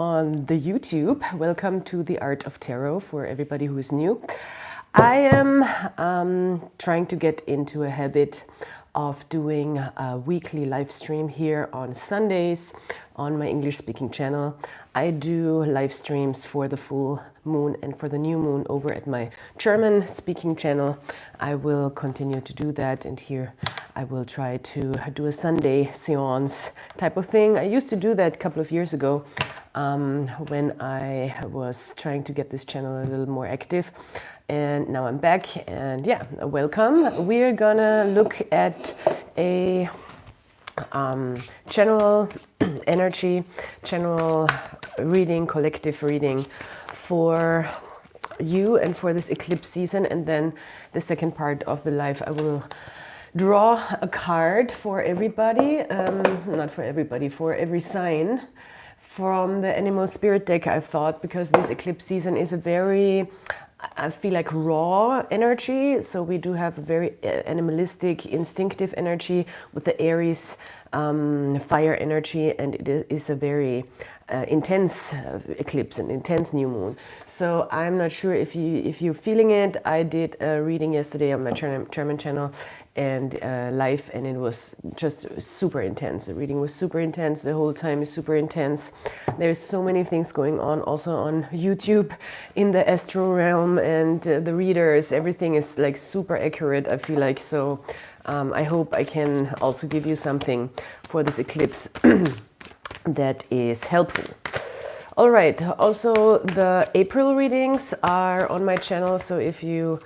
On the YouTube. Welcome to the Art of Tarot for everybody who is new. I am trying to get into a habit of doing a weekly live stream here on Sundays on my English speaking channel. I do live streams for the full moon and for the new moon over at my German speaking channel. I will continue to do that, and here I will try to do a Sunday seance type of thing. I used to do that a couple of years ago when I was trying to get this channel a little more active, and now I'm back, and yeah, welcome. We're gonna look at a general energy, general reading, collective reading for you and for this eclipse season, and then the second part of the live I will draw a card for everybody, not for everybody, for every sign from the animal spirit deck. I thought, because this eclipse season is a very, I feel like, raw energy, so we do have a very animalistic, instinctive energy with the Aries fire energy, and it is a very intense eclipse, an intense new moon. So I'm not sure if you're feeling it. I did a reading yesterday on my German channel and live, and it was just super intense. The reading was super intense. The whole time is super intense. There's so many things going on also on YouTube in the astro realm, and the readers, everything is like super accurate, I feel like. So I hope I can also give you something for this eclipse that is helpful. All right, also the April readings are on my channel, so if you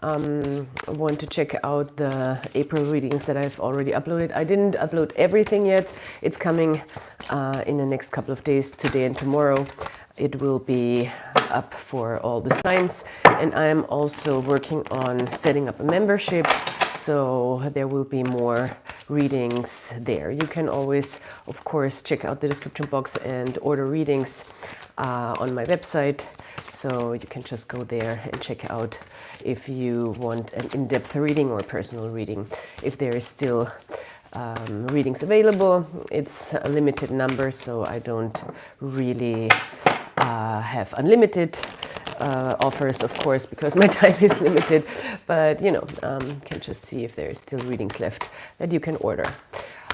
want to check out the April readings that I've already uploaded. I didn't upload everything yet. It's coming in the next couple of days, today and tomorrow. It will be up for all the signs, and I'm also working on setting up a membership, so there will be more readings there. You can always, of course, check out the description box and order readings on my website, so you can just go there and check out if you want an in-depth reading or a personal reading, if there is still readings available. It's a limited number, so I don't really have unlimited offers, of course, because my time is limited, but you know, can just see if there is still readings left that you can order.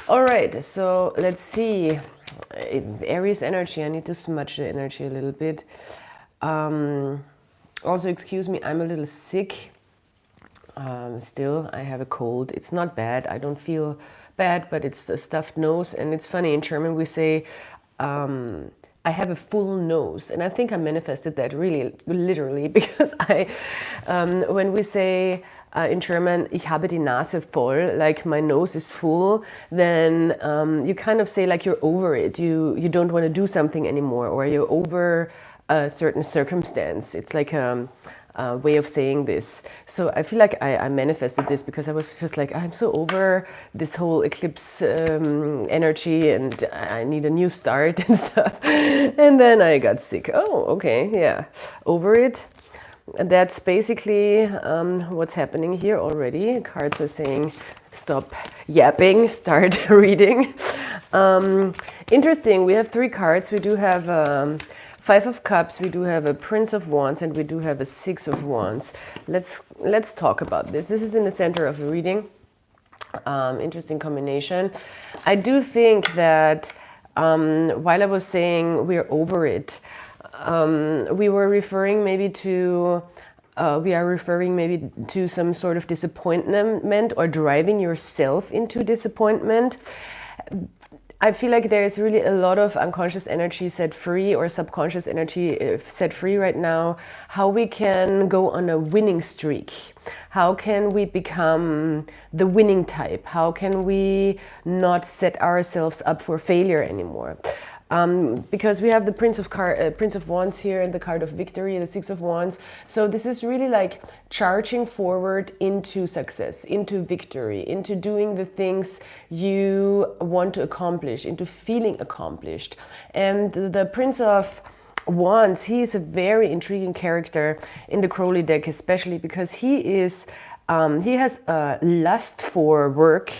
All right, so let's see. Aries energy. I need to smudge the energy a little bit. Also, excuse me, I'm a little sick. Still, I have a cold. It's not bad. I don't feel bad, but it's a stuffed nose. And it's funny, in German we say, I have a full nose. And I think I manifested that really literally, because when we say in German, ich habe die Nase voll, like my nose is full, then you kind of say like you're over it. You don't want to do something anymore, or you're over a certain circumstance. It's like a way of saying this. So I feel like I manifested this, because I was just like, I'm so over this whole eclipse energy, and I need a new start and stuff. And then I got sick. Oh, okay, yeah, over it. That's basically what's happening here already. Cards are saying, stop yapping, start reading. Interesting, we have three cards. We do have Five of Cups, we do have a Prince of Wands, and we do have a Six of Wands. Let's talk about this. This is in the center of the reading. Interesting combination. I do think that while I was saying we're over it, we were referring maybe to we are referring maybe to some sort of disappointment, or driving yourself into disappointment. I feel like there is really a lot of unconscious energy set free, or subconscious energy set free right now. How we can go on a winning streak. How can we become the winning type? How can we not set ourselves up for failure anymore? Because we have the Prince of Wands here, and the card of victory, the Six of Wands. So this is really like charging forward into success, into victory, into doing the things you want to accomplish, into feeling accomplished. And the Prince of Wands, he is a very intriguing character in the Crowley deck, especially because he has a lust for work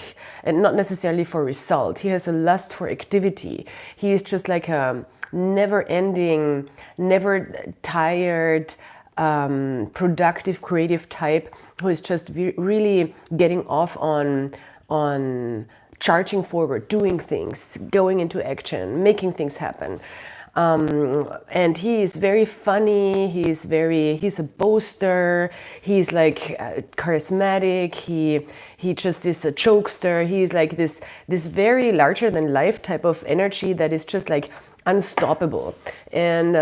and not necessarily for result. He has a lust for activity. He is just like a never ending, never tired, productive, creative type who is just really getting off on charging forward, doing things, going into action, making things happen. And he is very funny, he's a boaster, he's like charismatic, he just is a jokester, he's like this very larger than life type of energy that is just like unstoppable. And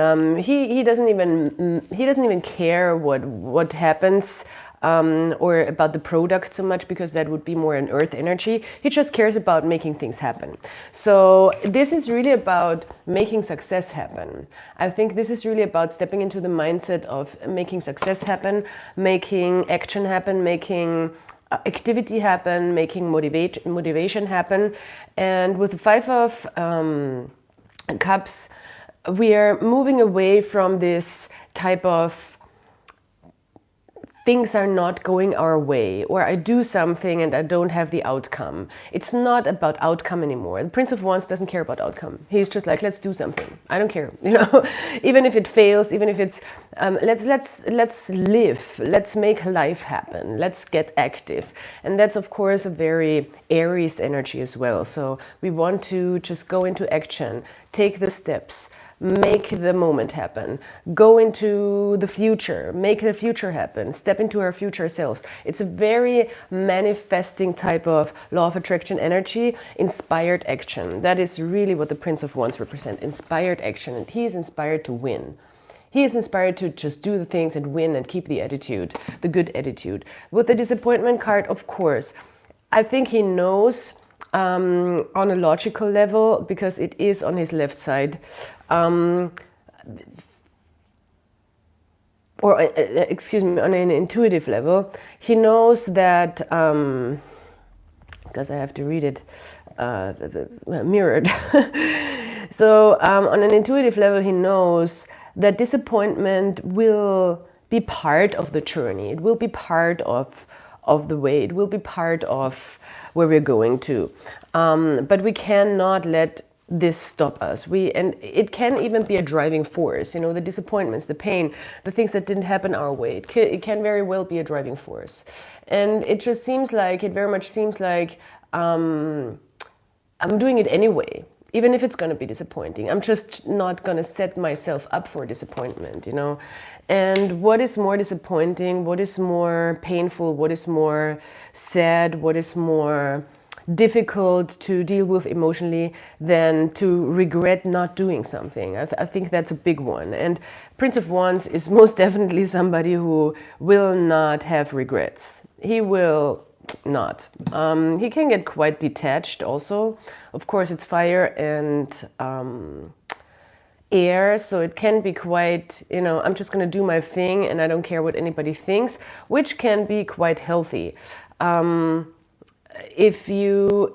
he doesn't even care what happens or about the product so much, because that would be more an earth energy. He just cares about making things happen. So this is really about making success happen. I think this is really about stepping into the mindset of making success happen, making action happen, making activity happen, making motivation happen. And with the Five of Cups, we are moving away from this type of things are not going our way, or I do something and I don't have the outcome. It's not about outcome anymore. The Prince of Wands doesn't care about outcome. He's just like, let's do something. I don't care, you know, even if it fails, even if it's, let's live, let's make life happen, let's get active. And that's of course a very Aries energy as well. So we want to just go into action, take the steps, make the moment happen, go into the future, make the future happen, step into our future selves. It's a very manifesting type of law of attraction energy, inspired action. That is really what the Prince of Wands represents, inspired action. And he is inspired to win. He is inspired to just do the things and win and keep the attitude, the good attitude. With the disappointment card, of course, I think he knows on a logical level, because it is on his left side, excuse me, on an intuitive level, he knows that, because I have to read it mirrored. So on an intuitive level, he knows that disappointment will be part of the journey. It will be part of the way. It will be part of where we're going to. But we cannot let this stop us. And it can even be a driving force, you know, the disappointments, the pain, the things that didn't happen our way. It can very well be a driving force. And it just seems like, it very much seems like I'm doing it anyway, even if it's going to be disappointing. I'm just not going to set myself up for disappointment, you know. And what is more disappointing, what is more painful, what is more sad, what is more difficult to deal with emotionally than to regret not doing something? I think that's a big one. And Prince of Wands is most definitely somebody who will not have regrets. He will not. He can get quite detached also. Of course, it's fire and air, so it can be quite, you know, I'm just going to do my thing and I don't care what anybody thinks, which can be quite healthy.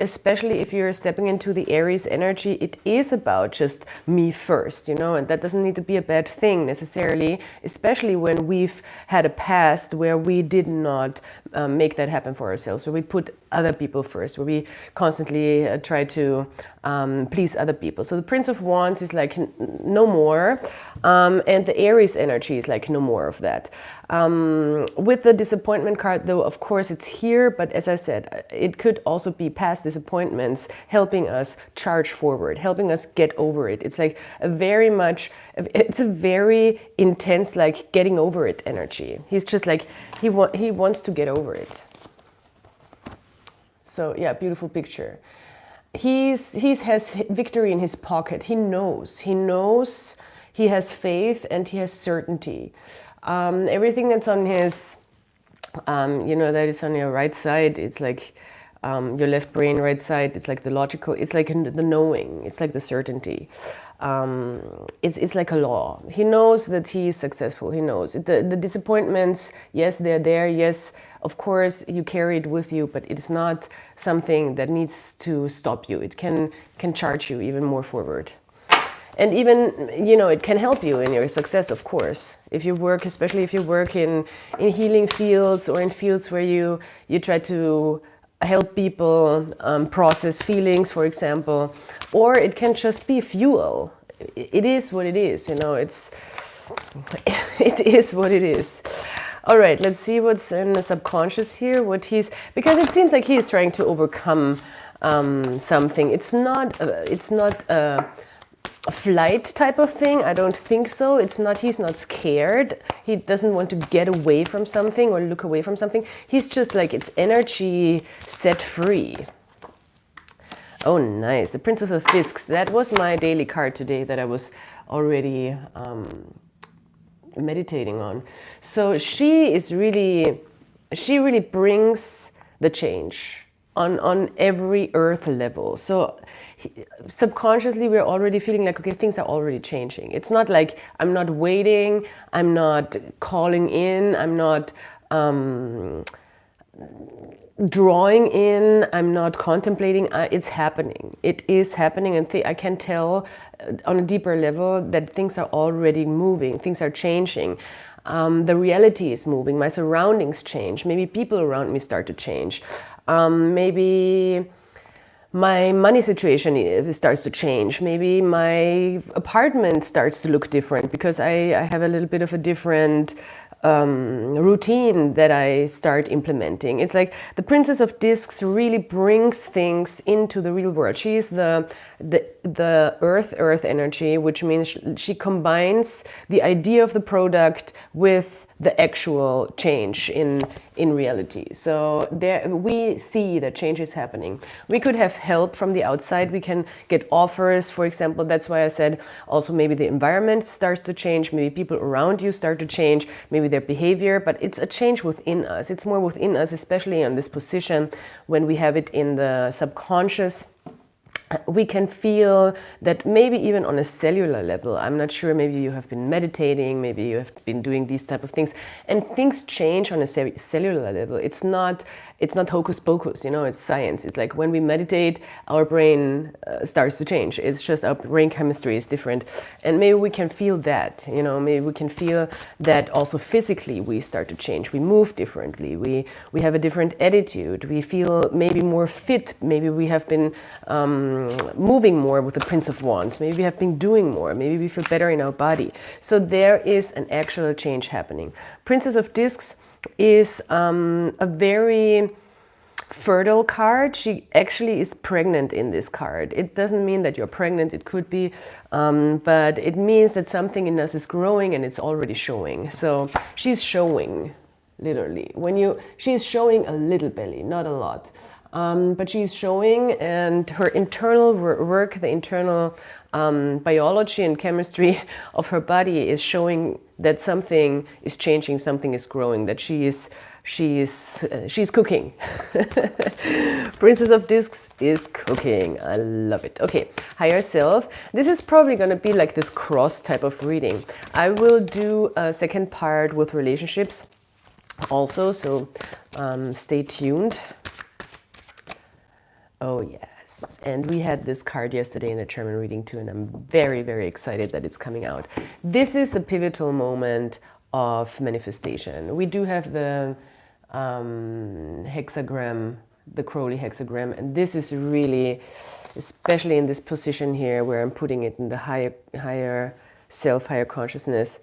Especially if you're stepping into the Aries energy, it is about just me first, you know, and that doesn't need to be a bad thing necessarily, especially when we've had a past where we did not make that happen for ourselves, where we put other people first, where we constantly try to please other people. So the Prince of Wands is like no more, and the Aries energy is like no more of that. With the disappointment card though, of course it's here, but as I said, it could also be past disappointments helping us charge forward, helping us get over it. It's like it's a very intense, like getting over it energy. He's just like, he wants to get over it. So yeah, beautiful picture. He has victory in his pocket. He knows, he has faith and he has certainty. Everything that's on his, you know, that is on your right side, it's like your left brain, right side, it's like the logical, it's like the knowing, it's like the certainty. It's like a law. He knows that he is successful. He knows the disappointments, yes, they're there. Yes, of course, you carry it with you, but it is not something that needs to stop you. It can charge you even more forward. And even, you know, it can help you in your success, of course. If you work, especially if you work in healing fields or in fields where you try to help people process feelings, for example, or it can just be fuel. it is what it is, you know, it is what it is. All right, let's see what's in the subconscious here, because it seems like he's trying to overcome something. It's not a flight type of thing. I don't think so. He's not scared. He doesn't want to get away from something or look away from something. He's just like, it's energy set free. Oh, nice. The Princess of Discs. That was my daily card today that I was already meditating on. So she really brings the change on every earth level. So subconsciously we're already feeling like, okay, things are already changing. It's not like I'm not waiting, I'm not calling in, I'm not drawing in, I'm not contemplating. It's happening. It is happening, and I can tell on a deeper level that things are already moving, things are changing. The reality is moving, my surroundings change, maybe people around me start to change. Maybe my money situation starts to change. Maybe my apartment starts to look different because I have a little bit of a different routine that I start implementing. It's like the Princess of Discs really brings things into the real world. She is the earth energy, which means she combines the idea of the product with the actual change in reality. So there we see that change is happening. We could have help from the outside. We can get offers, for example. That's why I said also maybe the environment starts to change. Maybe people around you start to change, maybe their behavior, but it's a change within us. It's more within us, especially on this position when we have it in the subconscious. We can feel that maybe even on a cellular level. I'm not sure, maybe you have been meditating, maybe you have been doing these type of things, and things change on a cellular level. It's not hocus pocus, you know, it's science. It's like when we meditate, our brain starts to change. It's just our brain chemistry is different. And maybe we can feel that, you know, maybe we can feel that also physically we start to change. We move differently. We have a different attitude. We feel maybe more fit. Maybe we have been moving more with the Prince of Wands. Maybe we have been doing more. Maybe we feel better in our body. So there is an actual change happening. Princess of Discs is a very fertile card. She actually is pregnant in this card. It doesn't mean that you're pregnant. It could be, but it means that something in us is growing and it's already showing. So she's showing, literally. She's showing a little belly, not a lot. But she's showing, and her internal work, the internal biology and chemistry of her body is showing that something is changing, something is growing, that she's cooking. Princess of Discs is cooking. I love it. Okay, higher self. This is probably going to be like this cross type of reading. I will do a second part with relationships also, so stay tuned. Oh yes, and we had this card yesterday in the German reading too, and I'm very, very excited that it's coming out. This is a pivotal moment of manifestation. We do have the hexagram, the Crowley hexagram, and this is really, especially in this position here where I'm putting it in the higher self, higher consciousness,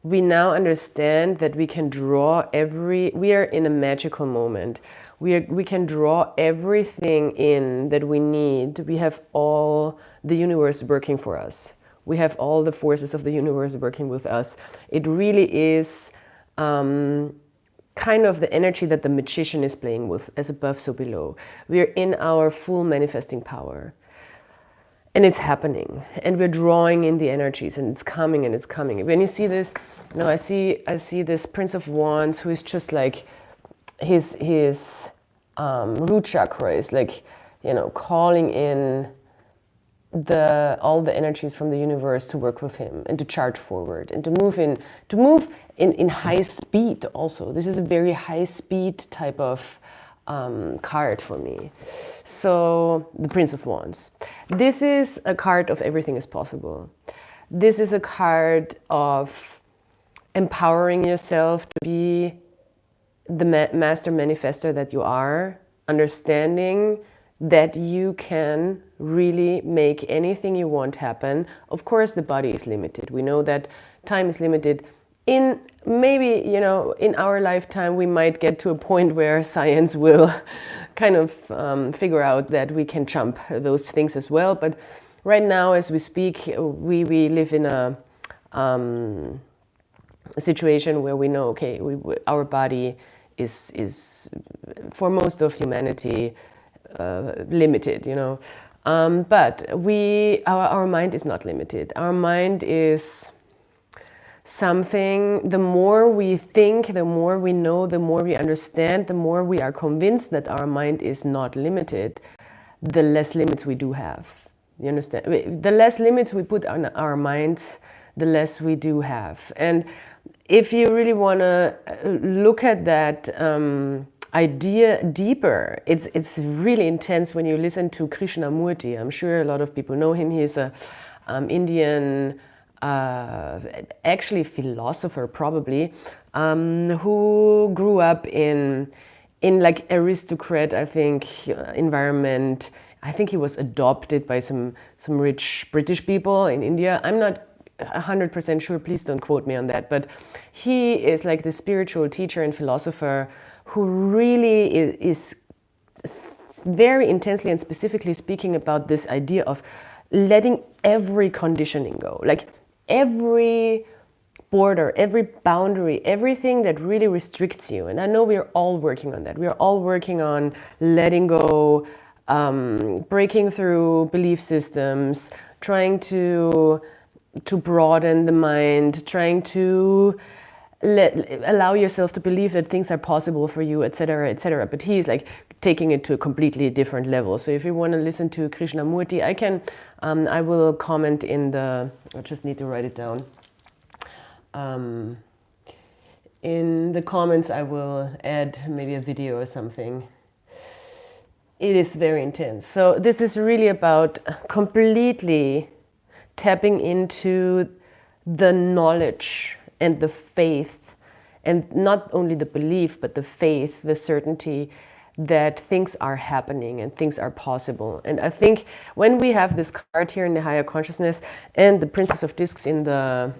we now understand that we can draw we are in a magical moment. We can draw everything in that we need. We have all the universe working for us. We have all the forces of the universe working with us. It really is kind of the energy that the magician is playing with, as above, so below. We are in our full manifesting power. And it's happening. And we're drawing in the energies, and it's coming and it's coming. When you see this, you know, I see this Prince of Wands who is just like, his root chakra is like, you know, calling in all the energies from the universe to work with him and to charge forward and to move in high speed also. This is a very high speed type of card for me. So the Prince of Wands. This is a card of everything is possible. This is a card of empowering yourself to be the master manifester that you are, understanding that you can really make anything you want happen. Of course, the body is limited. We know that time is limited. In maybe, you know, in our lifetime, we might get to a point where science will kind of figure out that we can jump those things as well. But right now, as we speak, we live in a situation where we know, okay, our body is for most of humanity limited, you know. But our mind is not limited. Our mind is something, the more we think, the more we know, the more we understand, the more we are convinced that our mind is not limited, the less limits we do have. You understand? The less limits we put on our minds, the less we do have. And if you really want to look at that idea deeper, it's really intense when you listen to Krishnamurti. I'm sure a lot of people know him. He's a Indian actually philosopher probably, who grew up in like aristocrat, I think, environment. I think he was adopted by some rich British people in India. I'm not 100% sure, please don't quote me on that, but he is like the spiritual teacher and philosopher who really is very intensely and specifically speaking about this idea of letting every conditioning go, like every border, every boundary, everything that really restricts you. And I know we're all working on that. We're all working on letting go, breaking through belief systems, trying to broaden the mind, trying to allow yourself to believe that things are possible for you, etc., etc. But he's like taking it to a completely different level. So if you want to listen to Krishnamurti, I will comment in the, I just need to write it down. In the comments, I will add maybe a video or something. It is very intense. So this is really about completely tapping into the knowledge and the faith, and not only the belief, but the faith, the certainty that things are happening and things are possible. And I think when we have this card here in the higher consciousness and the Princess of Discs in the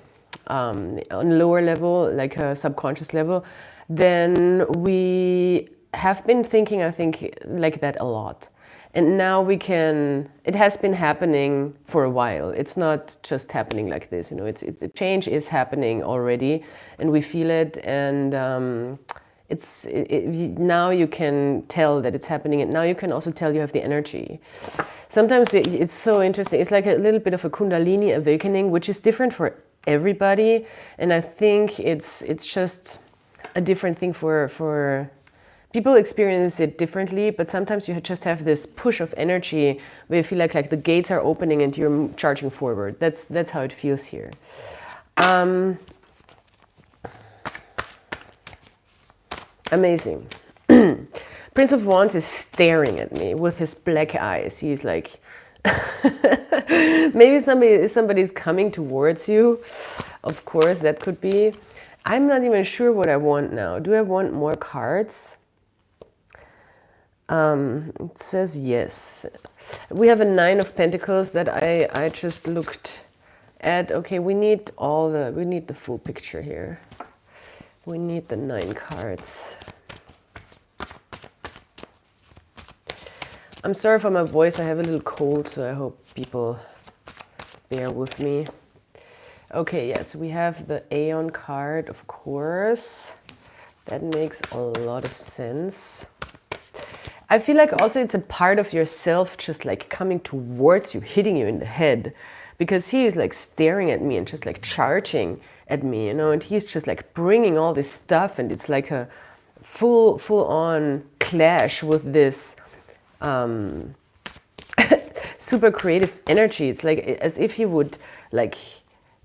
on lower level, like a subconscious level, then we have been thinking, I think, like that a lot. And now we can, it has been happening for a while. It's not just happening like this, you know, the change is happening already and we feel it. And now you can tell that it's happening, and now you can also tell you have the energy. Sometimes it's so interesting. It's like a little bit of a Kundalini awakening, which is different for everybody. And I think it's just a different thing for people experience it differently, but sometimes you just have this push of energy where you feel like the gates are opening and you're charging forward. That's how it feels here. Amazing. Prince of Wands is staring at me with his black eyes. He's like, maybe somebody's coming towards you. Of course, that could be. I'm not even sure what I want now. Do I want more cards? It says yes. We have a 9 of Pentacles that I just looked at. Okay, we need the full picture here. We need the 9 cards. I'm sorry for my voice. I have a little cold, so I hope people bear with me. Okay, yes, we have the Aeon card, of course. That makes a lot of sense. I feel like also it's a part of yourself just like coming towards you, hitting you in the head, because he is like staring at me and just like charging at me, you know, and he's just like bringing all this stuff, and it's like a full on clash with this super creative energy. It's like as if he would like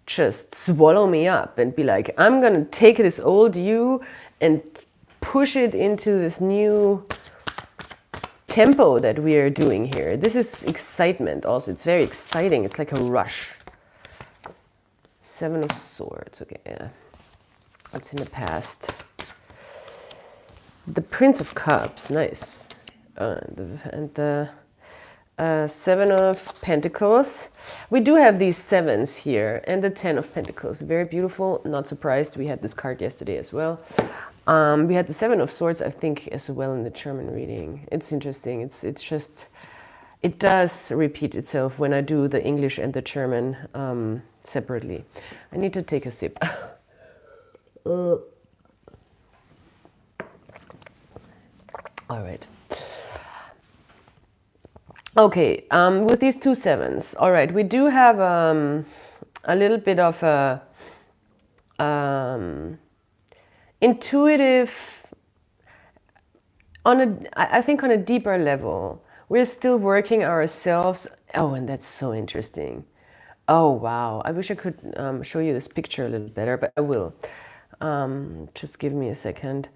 just swallow me up and be like, I'm gonna take this old you and push it into this new tempo that we are doing here. This is excitement also. It's very exciting. It's like a rush. 7 of Swords. Okay, yeah. That's in the past. The Prince of Cups. Nice. And the Seven of Pentacles. We do have these sevens here, and the 10 of Pentacles. Very beautiful. Not surprised. We had this card yesterday as well. We had the Seven of Swords, I think, as well in the German reading. It's interesting. It's just, it does repeat itself when I do the English and the German separately. I need to take a sip. All right. Okay, with these two sevens, all right, we do have a little bit of a intuitive, I think on a deeper level, we're still working ourselves. Oh, and that's so interesting. Oh, wow. I wish I could show you this picture a little better, but I will. Just give me a second.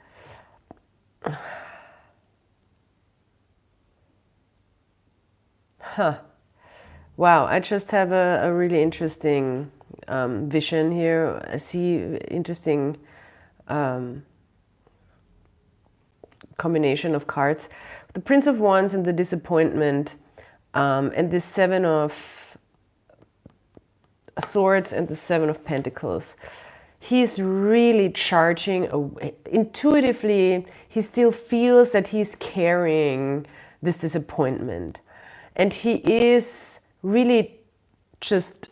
Huh. Wow, I just have a really interesting vision here. I see interesting combination of cards. The Prince of Wands and the Disappointment, and the Seven of Swords and the Seven of Pentacles. He's really charging intuitively. He still feels that he's carrying this disappointment. And he is really just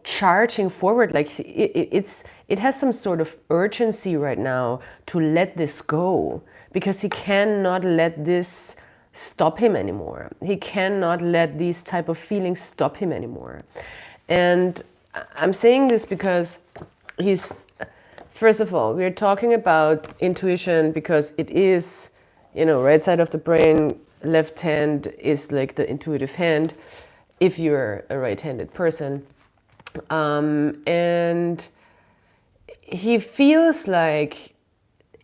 charging forward. Like it has some sort of urgency right now to let this go, because he cannot let this stop him anymore. He cannot let these type of feelings stop him anymore. And I'm saying this because he's, first of all, we're talking about intuition because it is, you know, right side of the brain, left hand is like the intuitive hand if you're a right-handed person. And he feels like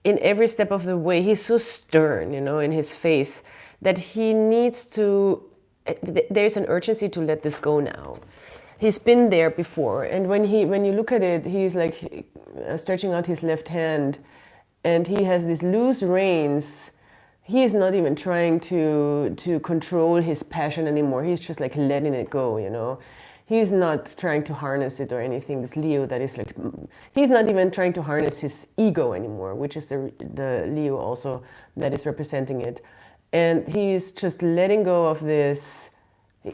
in every step of the way, he's so stern, you know, in his face, that he needs to, there's an urgency to let this go now. He's been there before. And when you look at it, he's like stretching out his left hand and he has these loose reins. He's not even trying to control his passion anymore. He's just like letting it go, you know. He's not trying to harness it or anything. This Leo that is like, he's not even trying to harness his ego anymore, which is the Leo also that is representing it. And he's just letting go of this.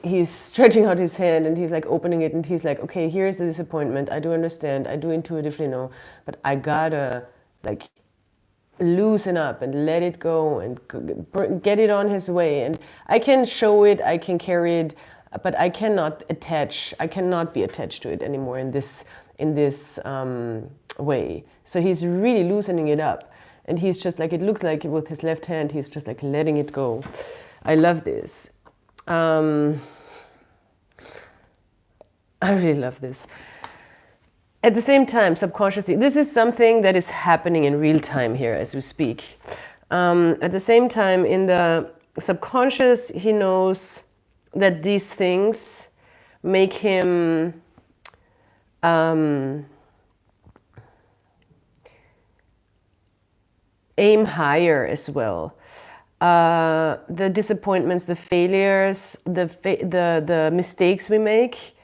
He's stretching out his hand and he's like opening it and he's like, okay, here's the disappointment. I do understand. I do intuitively know, but I gotta like loosen up and let it go and get it on his way. And I can show it, I can carry it, but I cannot be attached to it anymore in this way. So he's really loosening it up. And he's just like, it looks like with his left hand, he's just like letting it go. I love this. I really love this. At the same time, subconsciously, this is something that is happening in real time here as we speak. At the same time, in the subconscious, he knows that these things make him aim higher as well. The disappointments, the failures, the mistakes we make,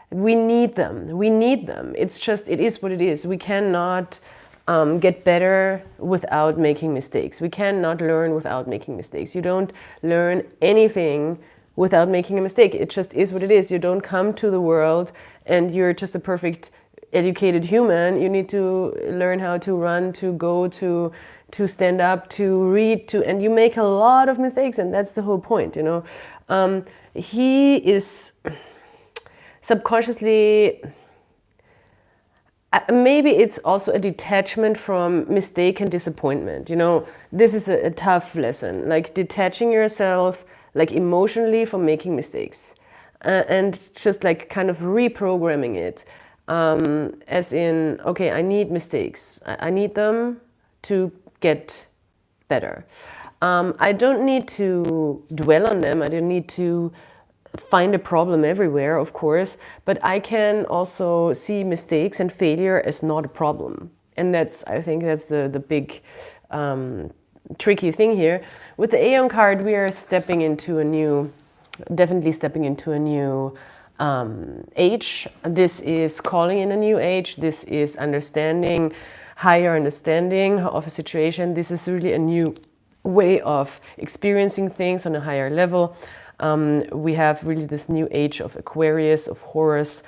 we need them. We need them. It's just, it is what it is. We cannot get better without making mistakes. We cannot learn without making mistakes. You don't learn anything without making a mistake. It just is what it is. You don't come to the world and you're just a perfect educated human. You need to learn how to run, to go, to stand up, to read, and you make a lot of mistakes, and that's the whole point, you know. He is subconsciously, maybe it's also a detachment from mistake and disappointment, you know. This is a tough lesson, like detaching yourself, like emotionally, from making mistakes, and just like kind of reprogramming it, as in, okay, I need mistakes, I need them to get better. I don't need to dwell on them. I don't need to find a problem everywhere, of course, but I can also see mistakes and failure as not a problem. And that's, I think that's the big tricky thing here. With the Aeon card, we are stepping into a new definitely stepping into a new age. This is calling in a new age. This is understanding, higher understanding of a situation. This is really a new way of experiencing things on a higher level. We have really this new age of Aquarius, of Horus,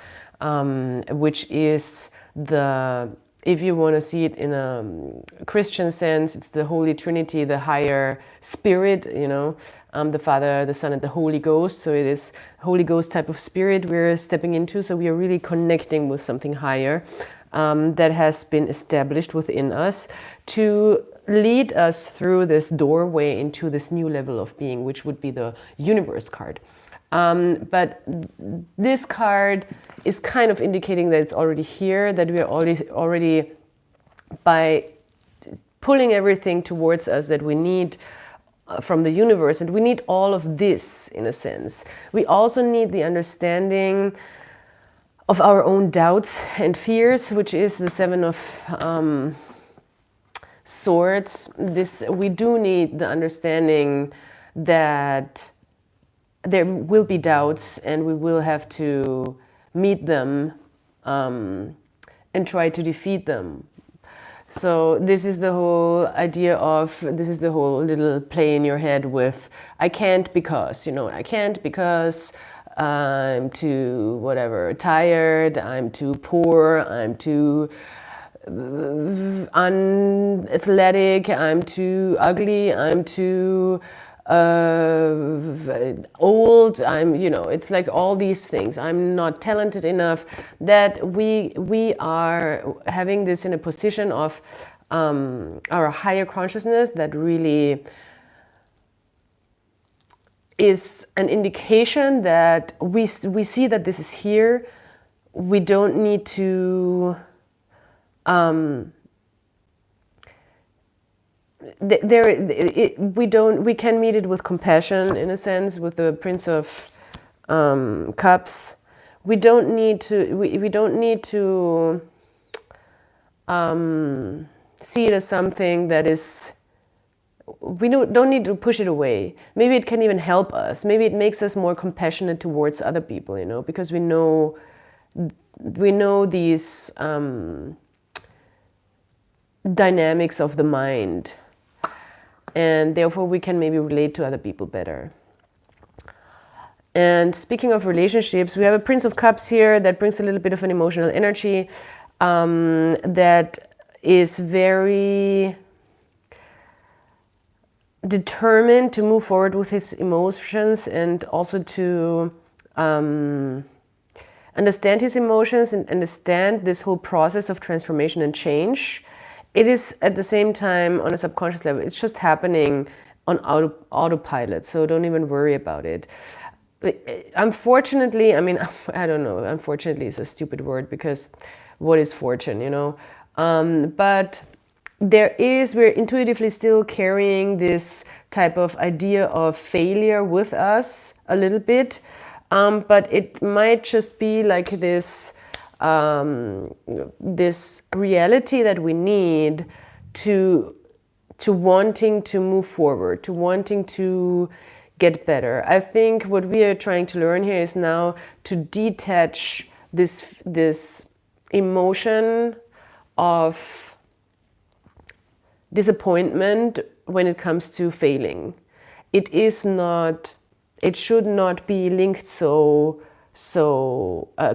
which is the, if you want to see it in a Christian sense, it's the Holy Trinity, the higher spirit, you know, the Father, the Son, and the Holy Ghost. So it is Holy Ghost type of spirit we're stepping into. So we are really connecting with something higher that has been established within us to lead us through this doorway into this new level of being, which would be the Universe card. But this card is kind of indicating that it's already here, that we are already by pulling everything towards us that we need from the universe, and we need all of this in a sense. We also need the understanding of our own doubts and fears, which is the Seven of Swords. We do need the understanding that there will be doubts and we will have to meet them and try to defeat them. So this is the whole idea of, this is the whole little play in your head with, I can't because, you know, I can't because I'm too, whatever, tired, I'm too poor, I'm too unathletic, I'm too ugly, I'm too old, I'm, you know, it's like all these things. I'm not talented enough, that we are having this in a position of our higher consciousness that really is an indication that we see that this is here. We don't need to we can meet it with compassion, in a sense, with the Prince of Cups. We don't need to see it as something that is, we don't need to push it away. Maybe it can even help us. Maybe it makes us more compassionate towards other people, you know, because we know these dynamics of the mind, and therefore we can maybe relate to other people better. And speaking of relationships, we have a Prince of Cups here that brings a little bit of an emotional energy that is very determined to move forward with his emotions, and also to understand his emotions and understand this whole process of transformation and change. It is at the same time on a subconscious level. It's just happening on autopilot, so don't even worry about it. Unfortunately, I mean, I don't know, unfortunately is a stupid word, because what is fortune, you know? But we're intuitively still carrying this type of idea of failure with us a little bit, but it might just be like this this reality that we need to wanting to move forward, to wanting to get better. I think what we are trying to learn here is now to detach this emotion of disappointment when it comes to failing. It should not be linked so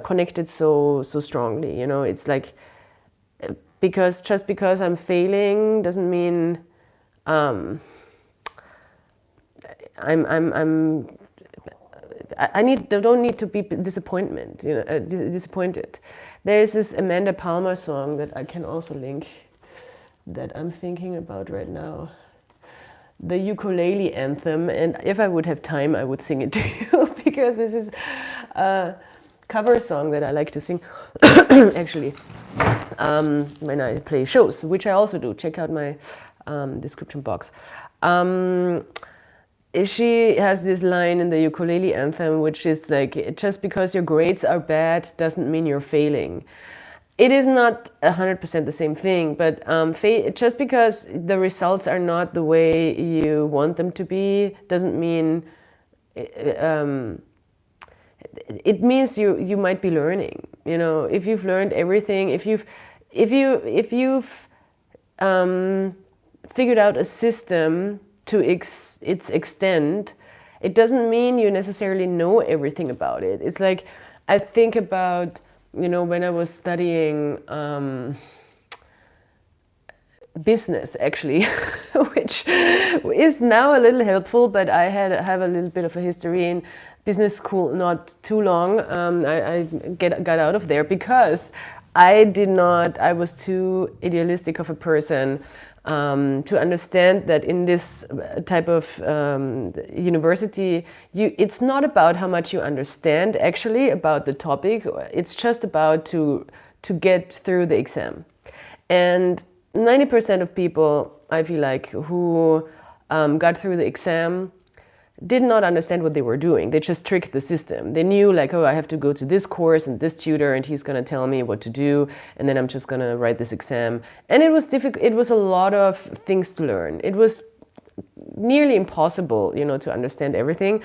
connected so strongly, you know. It's like, just because I'm failing doesn't mean I don't need to be disappointed. There is this Amanda Palmer song that I can also link, that I'm thinking about right now, the ukulele anthem, and if I would have time I would sing it to you, because this is a cover song that I like to sing actually when I play shows, which I also do. Check out my description box. She has this line in the ukulele anthem, which is like, just because your grades are bad doesn't mean you're failing. It is not 100% the same thing, but just because the results are not the way you want them to be doesn't mean it means you might be learning. You know, if you've learned everything, if you've figured out a system to its extent, it doesn't mean you necessarily know everything about it. It's like, I think about, you know, when I was studying business, actually, which is now a little helpful, but I have a little bit of a history in business school, not too long. I got out of there because I was too idealistic of a person to understand that in this type of university, it's not about how much you understand actually about the topic. It's just about to get through the exam. And 90% of people, I feel like, who got through the exam did not understand what they were doing. They just tricked the system. They knew, like, oh, I have to go to this course and this tutor and he's gonna tell me what to do, and then I'm just gonna write this exam. And it was difficult. It was a lot of things to learn. It was nearly impossible, you know, to understand everything.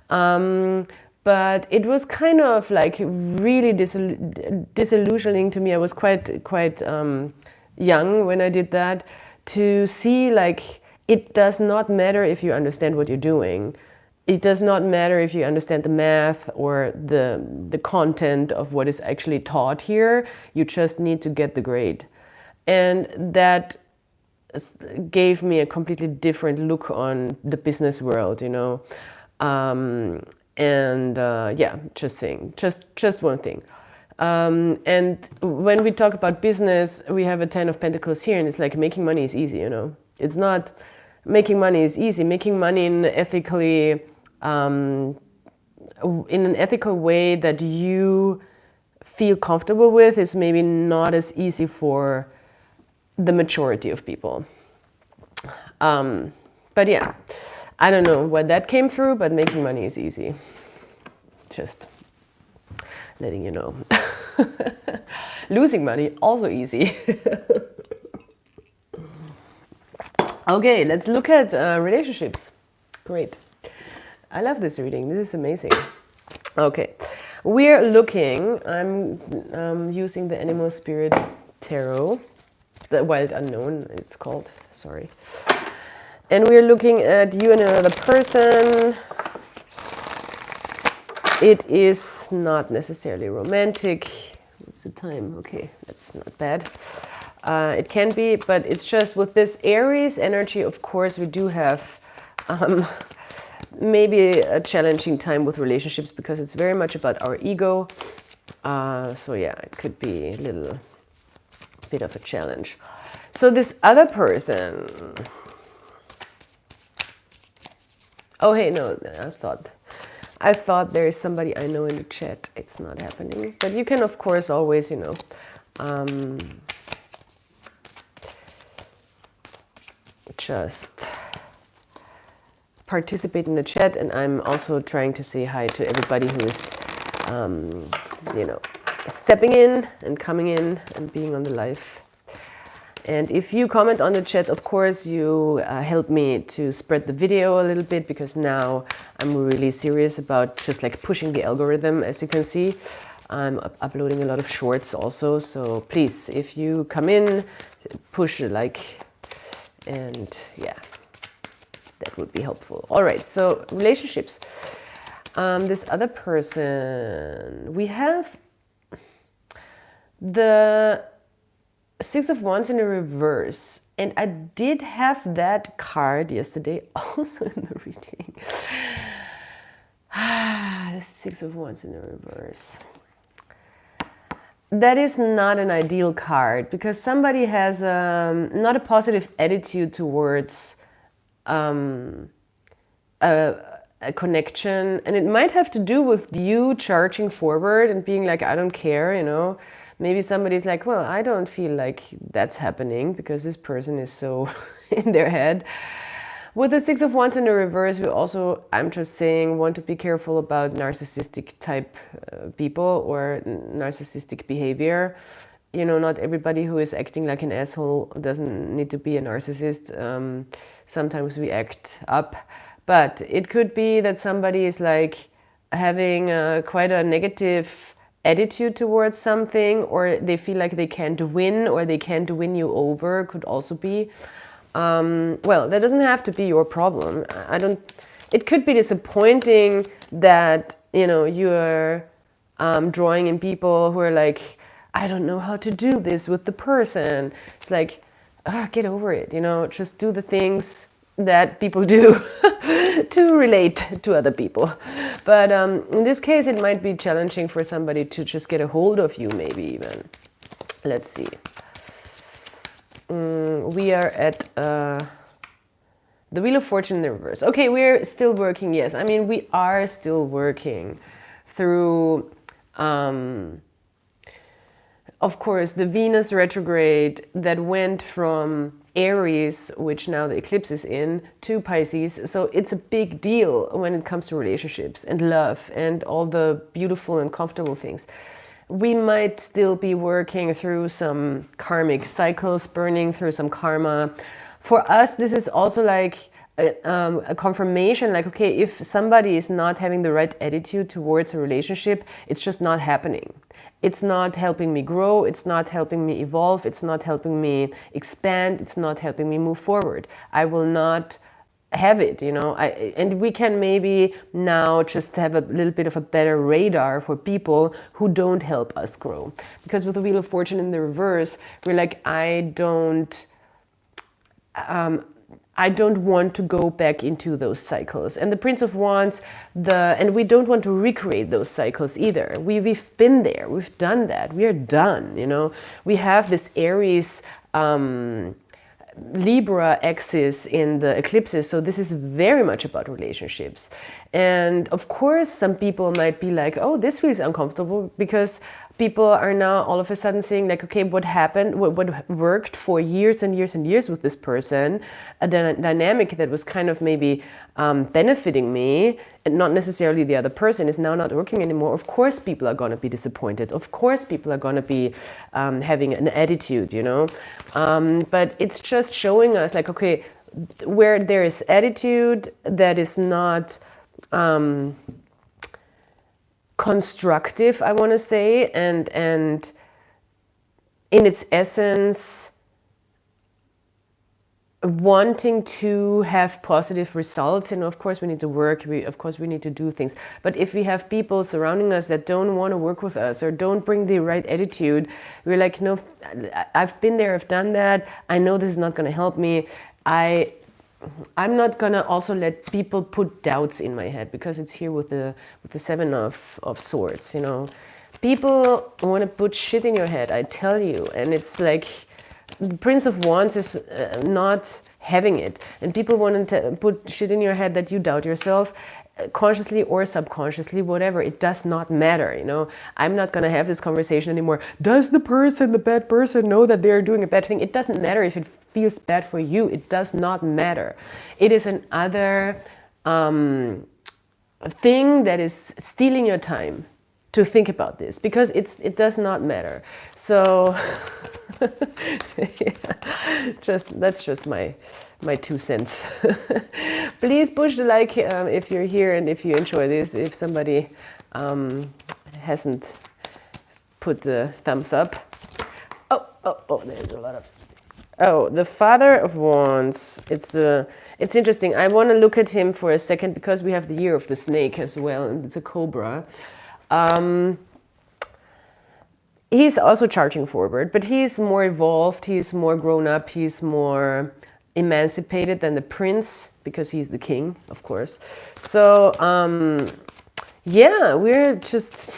But it was kind of like really disillusioning to me. I was quite young when I did that, to see, like, it does not matter if you understand what you're doing. It does not matter if you understand the math or the content of what is actually taught here. You just need to get the grade. And that gave me a completely different look on the business world, you know. Yeah, just saying, just one thing. And when we talk about business, we have a 10 of Pentacles here, and it's like making money is easy, you know. It's not making money is easy. Making money in an ethical way that you feel comfortable with is maybe not as easy for the majority of people. But yeah, I don't know what that came through, but making money is easy. Just letting you know. Losing money, also easy. Okay, let's look at relationships. Great. I love this reading. This is amazing. Okay, we're looking, I'm using the Animal Spirit Tarot, the Wild Unknown it's called, sorry. And we're looking at you and another person. It is not necessarily romantic. What's the time? Okay, that's not bad. It can be, but it's just with this Aries energy, of course, we do have maybe a challenging time with relationships because it's very much about our ego. So yeah, it could be a little bit of a challenge. So this other person... Oh, hey, no, I thought there is somebody I know in the chat. It's not happening. But you can, of course, always, you know, just participate in the chat. And I'm also trying to say hi to everybody who is, you know, stepping in and coming in and being on the live. And if you comment on the chat, of course, you help me to spread the video a little bit, because now I'm really serious about just like pushing the algorithm. As you can see, I'm uploading a lot of shorts also. So please, if you come in, push a like, and yeah, that would be helpful. All right, so relationships. This other person, we have the Six of Wands in a reverse, and I did have that card yesterday also in the reading. The Six of Wands in the reverse. That is not an ideal card, because somebody has not a positive attitude towards a connection, and it might have to do with you charging forward and being like, I don't care, you know. Maybe somebody's like, well, I don't feel like that's happening because this person is so in their head. With the Six of Wands in the reverse, we also, I'm just saying, want to be careful about narcissistic type people or narcissistic behavior. You know, not everybody who is acting like an asshole doesn't need to be a narcissist. Sometimes we act up, But it could be that somebody is like having quite a negative attitude towards something, or they feel like they can't win, or they can't win you over, could also be. Well, that doesn't have to be your problem. It could be disappointing that, you know, you're drawing in people who are like, I don't know how to do this with the person. It's like, get over it, you know, just do the things that people do to relate to other people. But in this case, it might be challenging for somebody to just get a hold of you, maybe even. Let's see. We are at the Wheel of Fortune in the reverse. Okay, we're still working, yes. I mean, we are still working through, of course, the Venus retrograde that went from Aries, which now the eclipse is in, to Pisces. So it's a big deal when it comes to relationships and love and all the beautiful and comfortable things. We might still be working through some karmic cycles, burning through some karma. For us, this is also like a confirmation, like, okay, if somebody is not having the right attitude towards a relationship, it's just not happening. It's not helping me grow, it's not helping me evolve, it's not helping me expand, it's not helping me move forward. I will not have it, you know. And we can maybe now just have a little bit of a better radar for people who don't help us grow. Because with the Wheel of Fortune in the reverse, we're like, I don't want to go back into those cycles. And the Prince of Wands, and we don't want to recreate those cycles either. We've been there, we've done that, we are done, you know. We have this Aries Libra axis in the eclipses, so this is very much about relationships. And of course, some people might be like, oh, this feels uncomfortable, because people are now all of a sudden saying like, okay, what happened, what worked for years and years and years with this person, a dynamic that was kind of maybe benefiting me and not necessarily the other person, is now not working anymore. Of course people are going to be disappointed, of course people are going to be having an attitude, you know. But it's just showing us like, okay, where there is attitude that is not constructive, I want to say, and in its essence wanting to have positive results. And of course we need to work, of course we need to do things, but if we have people surrounding us that don't want to work with us or don't bring the right attitude, we're like, no, I've been there, I've done that, I know this is not going to help me. I'm not gonna also let people put doubts in my head, because it's here with the Seven of Swords, you know. People want to put shit in your head, I tell you, and it's like the Prince of Wands is not having it, and people want to put shit in your head that you doubt yourself, consciously or subconsciously, whatever, it does not matter, you know. I'm not gonna have this conversation anymore. Does the bad person know that they're doing a bad thing? It doesn't matter if it feels bad for you, it does not matter. It is another thing that is stealing your time to think about this, because it does not matter. So yeah, that's just my 2 cents. Please push the like if you're here and if you enjoy this. If somebody hasn't put the thumbs up. Oh, there's a lot of... Oh, the Father of Wands. It's interesting. I want to look at him for a second, because we have the Year of the Snake as well, and it's a cobra. He's also charging forward, but he's more evolved, he's more grown up, he's more emancipated than the prince, because he's the king, of course. So yeah, we're just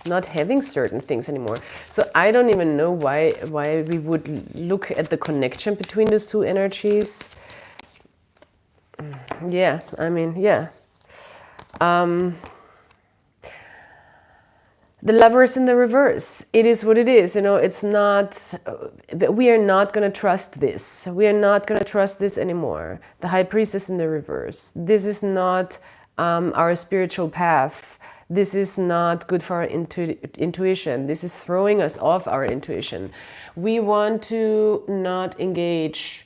not having certain things anymore. So I don't even know why we would look at the connection between those two energies. Yeah, I mean, yeah. The Lovers in the reverse. It is what it is, you know. It's not, we are not going to trust this. We are not going to trust this anymore. The High Priestess in the reverse. This is not our spiritual path. This is not good for our intuition. This is throwing us off our intuition. We want to not engage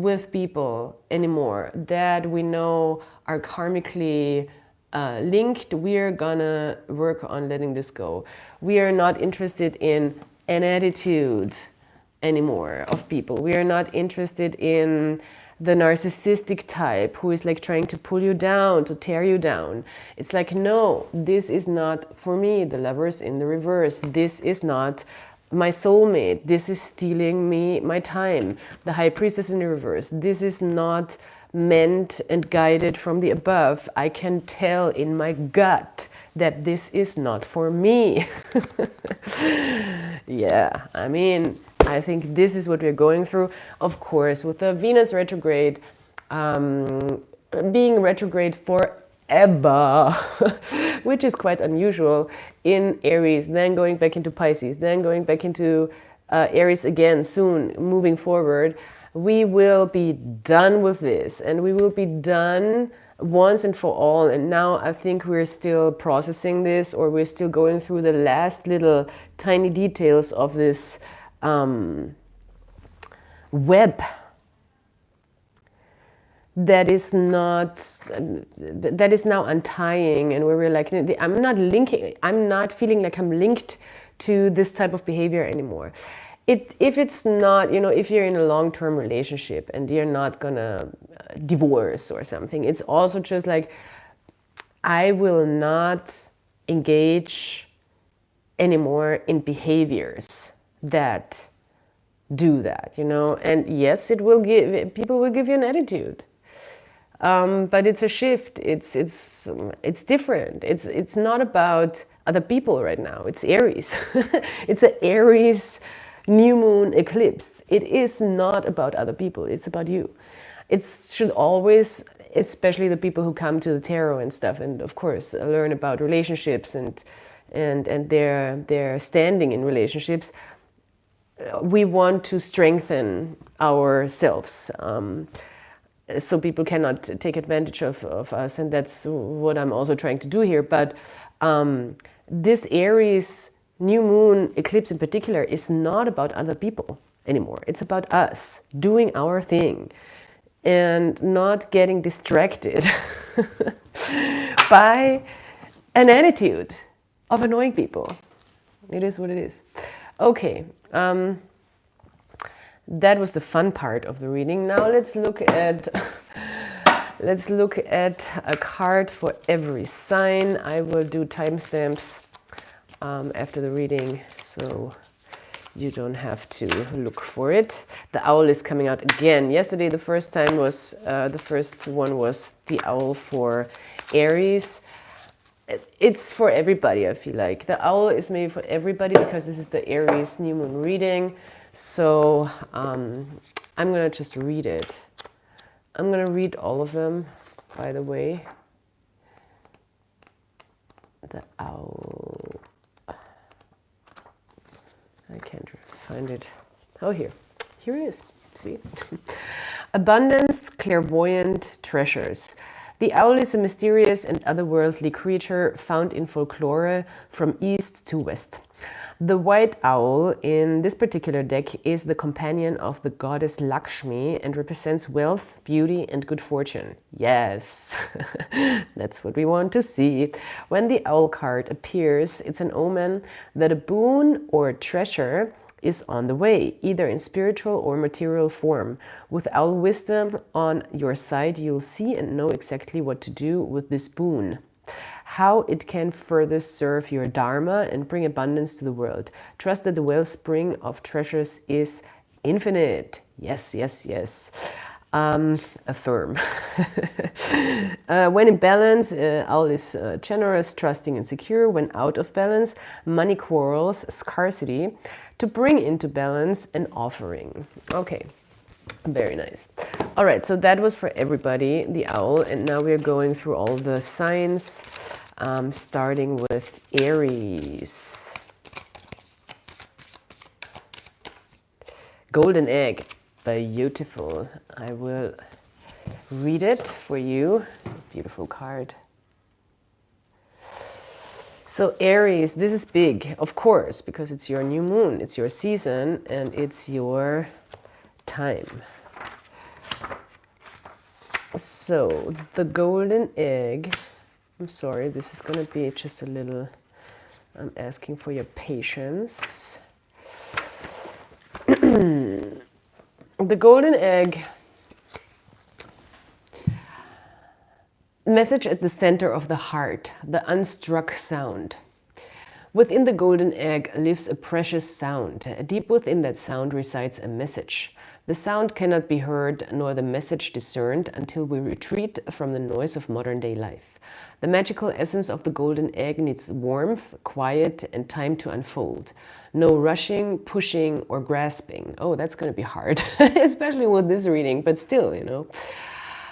with people anymore that we know are karmically linked. We're gonna work on letting this go. We are not interested in an attitude anymore of people. We are not interested in the narcissistic type who is like trying to pull you down, to tear you down. It's like, no, this is not for me. The Lovers in the reverse. This is not my soulmate. This is stealing me my time. The High Priestess in the reverse. This is not meant and guided from the above. I can tell in my gut that this is not for me. Yeah, I mean, I think this is what we're going through. Of course, with the Venus retrograde, being retrograde forever, which is quite unusual in Aries, then going back into Pisces, then going back into Aries again soon, moving forward, we will be done with this, and we will be done once and for all. And now I think we're still processing this, or we're still going through the last little tiny details of this web that is not, that is now untying, and where we're like, I'm not linking, I'm not feeling like I'm linked to this type of behavior anymore. If it's not, you know, if you're in a long-term relationship and you're not gonna divorce or something, it's also just like, I will not engage anymore in behaviors that do that, you know. And yes, it will give, people will give you an attitude, but it's a shift. It's different. It's not about other people right now. It's Aries. It's an Aries new moon eclipse. It is not about other people. It's about you. It should always, especially the people who come to the tarot and stuff, and of course learn about relationships and their standing in relationships. We want to strengthen ourselves, so people cannot take advantage of us, and that's what I'm also trying to do here. But this Aries new moon eclipse in particular is not about other people anymore. It's about us doing our thing and not getting distracted by an attitude of annoying people. It is what it is. Okay, that was the fun part of the reading. Now let's look at a card for every sign. I will do timestamps after the reading, so you don't have to look for it. The owl is coming out again. Yesterday, the first one was the owl for Aries. It's for everybody, I feel like. The owl is made for everybody because this is the Aries new moon reading. So I'm gonna just read it. I'm gonna read all of them, by the way. The owl. I can't find it. Oh, here it is. See? Abundance, clairvoyant treasures. The owl is a mysterious and otherworldly creature found in folklore from east to west. The white owl in this particular deck is the companion of the goddess Lakshmi and represents wealth, beauty, and good fortune. Yes, that's what we want to see. When the owl card appears, it's an omen that a boon or treasure is on the way, either in spiritual or material form. With owl wisdom on your side, you'll see and know exactly what to do with this boon, how it can further serve your dharma and bring abundance to the world. Trust that the wellspring of treasures is infinite. Yes, yes, yes. Affirm. When in balance, owl is generous, trusting, and secure. When out of balance, money quarrels, scarcity. To bring into balance, an offering. Okay, very nice. All right, so that was for everybody, the owl, and now we're going through all the signs, starting with Aries. Golden egg, beautiful. I will read it for you. Beautiful card. So Aries, this is big, of course, because it's your new moon, it's your season, and it's your time. So the golden egg, I'm sorry, this is going to be just a little, I'm asking for your patience. The golden egg, message at the center of the heart, the unstruck sound. Within the golden egg lives a precious sound. Deep within that sound resides a message. The sound cannot be heard nor the message discerned until we retreat from the noise of modern-day life. The magical essence of the golden egg needs warmth, quiet, and time to unfold. No rushing, pushing, or grasping. Oh, that's going to be hard, especially with this reading, but still, you know.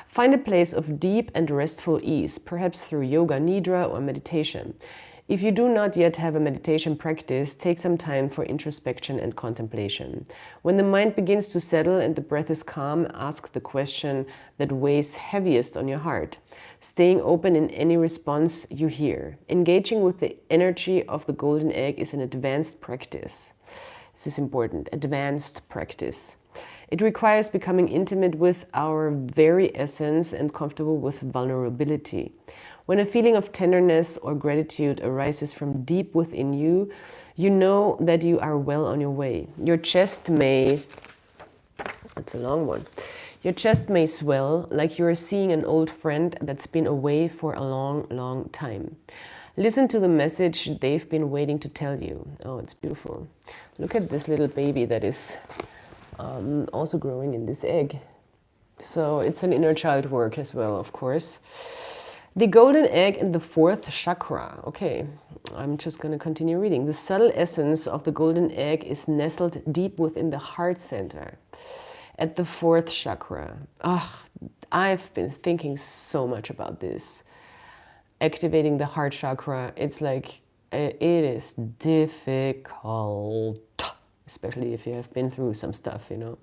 Find a place of deep and restful ease, perhaps through yoga, nidra, or meditation. If you do not yet have a meditation practice, take some time for introspection and contemplation. When the mind begins to settle and the breath is calm, ask the question that weighs heaviest on your heart. Staying open in any response you hear. Engaging with the energy of the golden egg is an advanced practice. This is important, advanced practice. It requires becoming intimate with our very essence and comfortable with vulnerability. When a feeling of tenderness or gratitude arises from deep within you, you know that you are well on your way. Your chest may, that's a long one, your chest may swell like you are seeing an old friend that's been away for a long, long time. Listen to the message they've been waiting to tell you. Oh, it's beautiful. Look at this little baby that is also growing in this egg. So it's an inner child work as well, of course. The golden egg in the fourth chakra. Okay, I'm just going to continue reading. The subtle essence of the golden egg is nestled deep within the heart center at the fourth chakra. I've been thinking so much about this. Activating the heart chakra, it's like, it is difficult, especially if you have been through some stuff, you know.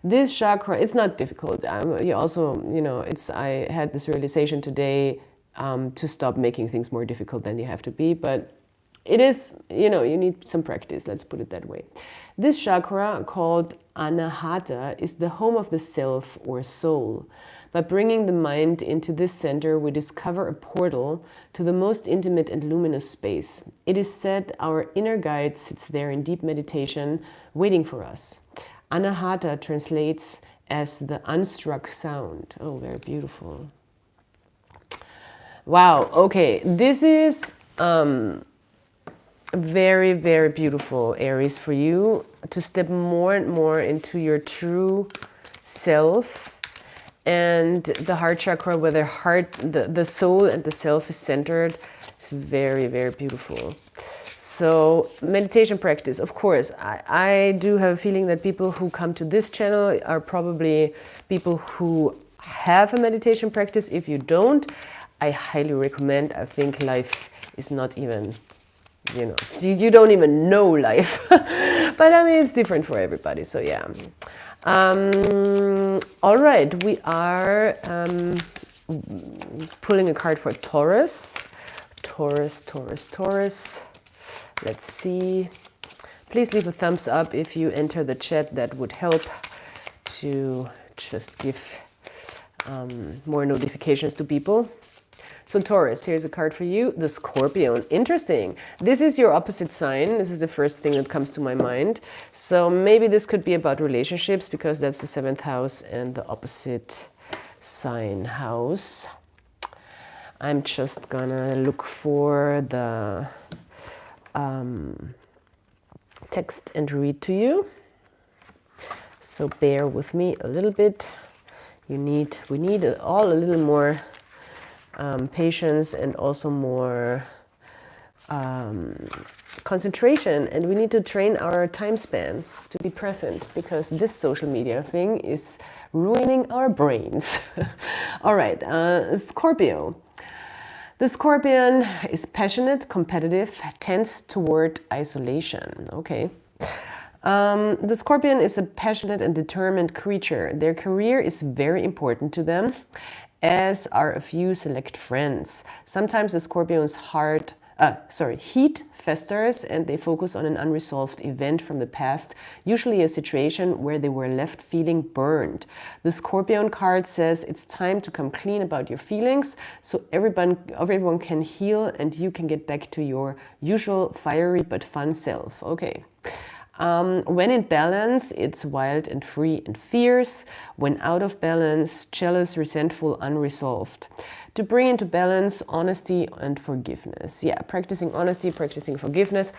This chakra, it's not difficult. You also, you know, I had this realization today to stop making things more difficult than they have to be. But it is, you know, you need some practice. Let's put it that way. This chakra, called Anahata, is the home of the self or soul. By bringing the mind into this center, we discover a portal to the most intimate and luminous space. It is said our inner guide sits there in deep meditation, waiting for us. Anahata translates as the unstruck sound. Oh, very beautiful. Wow, okay. This is very, very beautiful, Aries, for you to step more and more into your true self. And the heart chakra, where the soul and the self is centered, is very, very beautiful. So meditation practice, of course, I do have a feeling that people who come to this channel are probably people who have a meditation practice. If you don't, I highly recommend. I think life is not even, you know, you don't even know life. But I mean, it's different for everybody, so yeah. All right, we are pulling a card for Taurus. Taurus. Let's see. Please leave a thumbs up if you enter the chat. That would help to just give more notifications to people. So Taurus, here's a card for you. The Scorpion. Interesting. This is your opposite sign. This is the first thing that comes to my mind. So maybe this could be about relationships, because that's the 7th house and the opposite sign house. I'm just gonna look for the text and read to you. So bear with me a little bit. We need all a little more patience and also more concentration, and we need to train our time span to be present, because this social media thing is ruining our brains. All right, Scorpio. The Scorpion is passionate, competitive, tends toward isolation. Okay. The Scorpion is a passionate and determined creature. Their career is very important to them, as are a few select friends. Sometimes the Scorpion's heart heat festers and they focus on an unresolved event from the past, usually a situation where they were left feeling burned. The Scorpion card says it's time to come clean about your feelings so everyone can heal and you can get back to your usual fiery but fun self. Okay. When in balance, it's wild and free and fierce. When out of balance, jealous, resentful, unresolved. To bring into balance, honesty and forgiveness. Yeah, practicing honesty, practicing forgiveness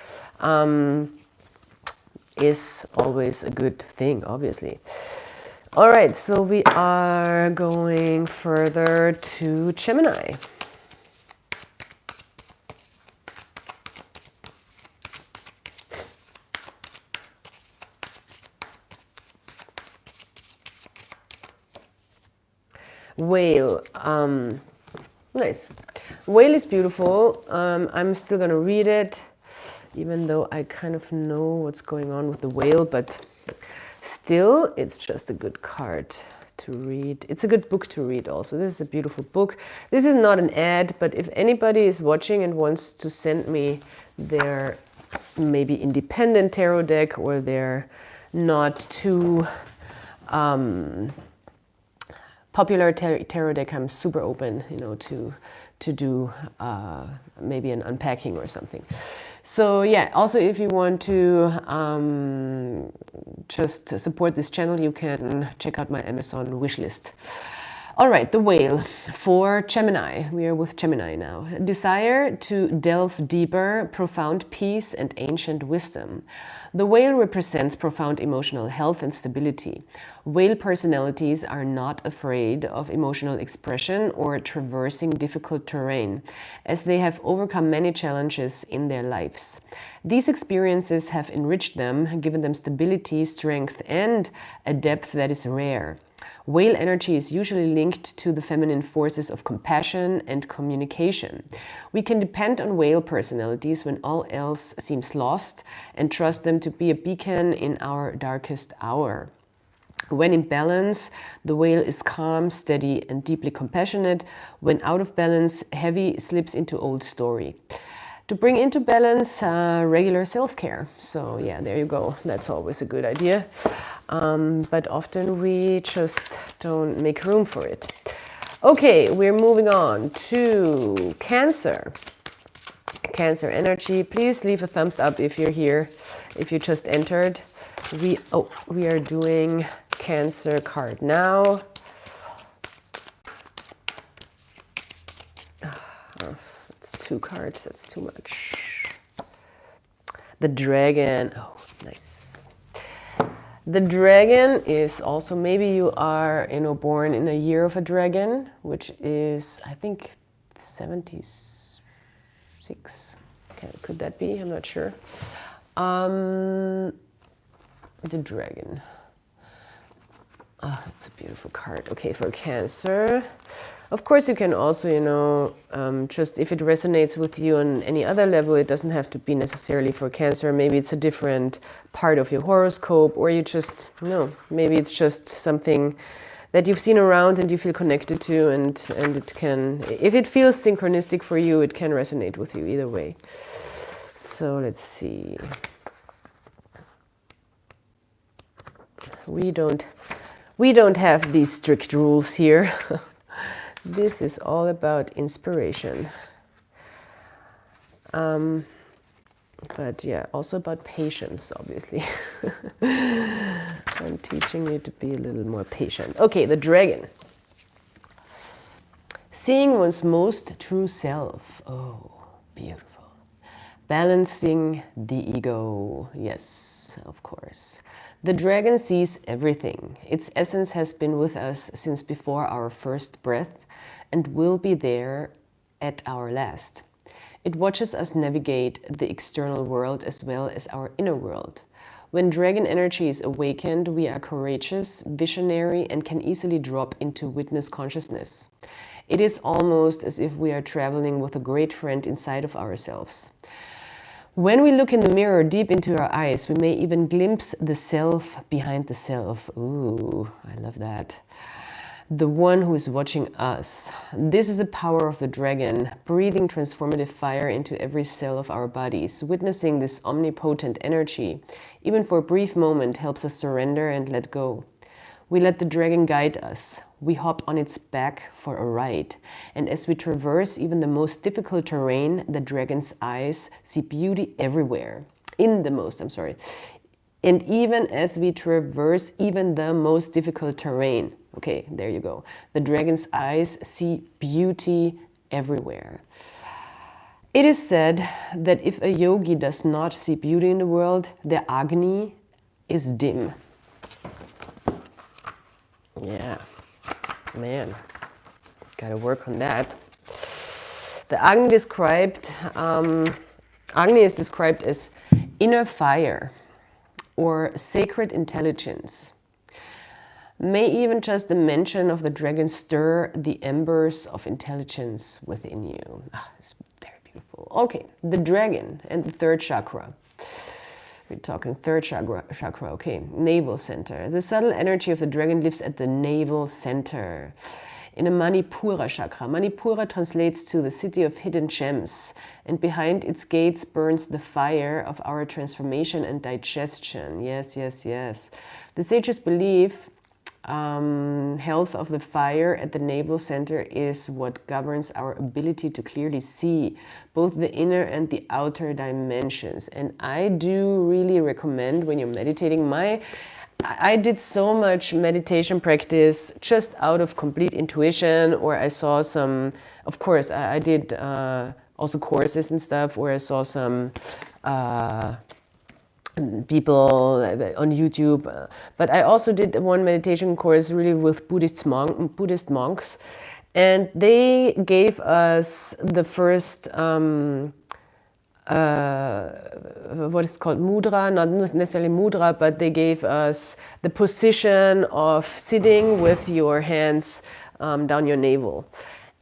is always a good thing, obviously. All right, so we are going further to Gemini. Whale. Nice. Whale is beautiful. I'm still going to read it, even though I kind of know what's going on with the whale, but still, it's just a good card to read. It's a good book to read also. This is a beautiful book. This is not an ad, but if anybody is watching and wants to send me their maybe independent tarot deck or their not too popular tarot deck, I'm super open, you know, to do maybe an unpacking or something. So yeah, also if you want to just support this channel, you can check out my Amazon wishlist. All right, the whale for Gemini. We are with Gemini now. Desire to delve deeper, profound peace and ancient wisdom. The whale represents profound emotional health and stability. Whale personalities are not afraid of emotional expression or traversing difficult terrain, as they have overcome many challenges in their lives. These experiences have enriched them, given them stability, strength, and a depth that is rare. Whale energy is usually linked to the feminine forces of compassion and communication. We can depend on whale personalities when all else seems lost and trust them to be a beacon in our darkest hour. When in balance, the whale is calm, steady, and deeply compassionate. When out of balance, heavy slips into old story. To bring into balance, regular self-care. So yeah, there you go. That's always a good idea. But often we just don't make room for it. Okay, we're moving on to Cancer. Cancer energy. Please leave a thumbs up if you're here, if you just entered. We are doing Cancer card now. It's 2 cards, that's too much. The dragon. Oh, nice. The dragon is also, maybe you are, you know, born in a year of a dragon, which is, I think, 76. Okay, could that be? I'm not sure. The dragon. Oh, it's a beautiful card. Okay, for Cancer. Of course, you can also, you know, just if it resonates with you on any other level, it doesn't have to be necessarily for Cancer. Maybe it's a different part of your horoscope, or you just, you know, maybe it's just something that you've seen around and you feel connected to, and it can, if it feels synchronistic for you, it can resonate with you either way. So let's see. We don't have these strict rules here. This is all about inspiration. But yeah, also about patience, obviously. I'm teaching you to be a little more patient. Okay, the dragon. Seeing one's most true self. Oh, beautiful. Balancing the ego. Yes, of course. The dragon sees everything. Its essence has been with us since before our first breath and will be there at our last. It watches us navigate the external world as well as our inner world. When dragon energy is awakened, we are courageous, visionary, and can easily drop into witness consciousness. It is almost as if we are traveling with a great friend inside of ourselves. When we look in the mirror deep into our eyes, we may even glimpse the self behind the self. Ooh, I love that. the one who is watching us. This is the power of the dragon, breathing transformative fire into every cell of our bodies. Witnessing this omnipotent energy, even for a brief moment, helps us surrender and let go. We let the dragon guide us. We hop on its back for a ride. And as we traverse even the most difficult terrain, the dragon's eyes see beauty everywhere. And even as we traverse even the most difficult terrain, okay, there you go. The dragon's eyes see beauty everywhere. It is said that if a yogi does not see beauty in the world, their Agni is dim. Yeah, man, gotta work on that. The Agni is described as inner fire or sacred intelligence. May even just the mention of the dragon stir the embers of intelligence within you. It's very beautiful. Okay, the dragon and the third chakra. We're talking third chakra, okay. Navel center. The subtle energy of the dragon lives at the navel center. In a Manipura chakra. Manipura translates to the city of hidden gems, and behind its gates burns the fire of our transformation and digestion. Yes, yes, yes. The sages believe health of the fire at the navel center is what governs our ability to clearly see both the inner and the outer dimensions. And I do really recommend, when you're meditating, I did so much meditation practice just out of complete intuition, or I saw some, of course, I did also courses and stuff where I saw some people on YouTube, but I also did one meditation course really with Buddhist monks, and they gave us the first what is called mudra, not necessarily mudra, but they gave us the position of sitting with your hands down your navel.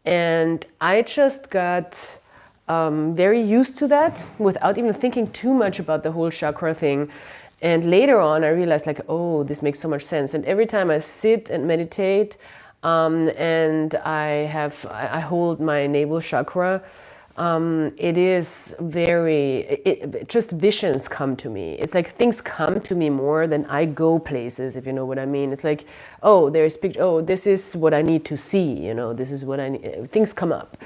And I just got very used to that without even thinking too much about the whole chakra thing. And later on, I realized like, oh, this makes so much sense. And every time I sit and meditate and I hold my navel chakra, it is just visions come to me. It's like things come to me more than I go places, if you know what I mean. It's like, oh, this is what I need to see, you know, this is what I need. Things come up.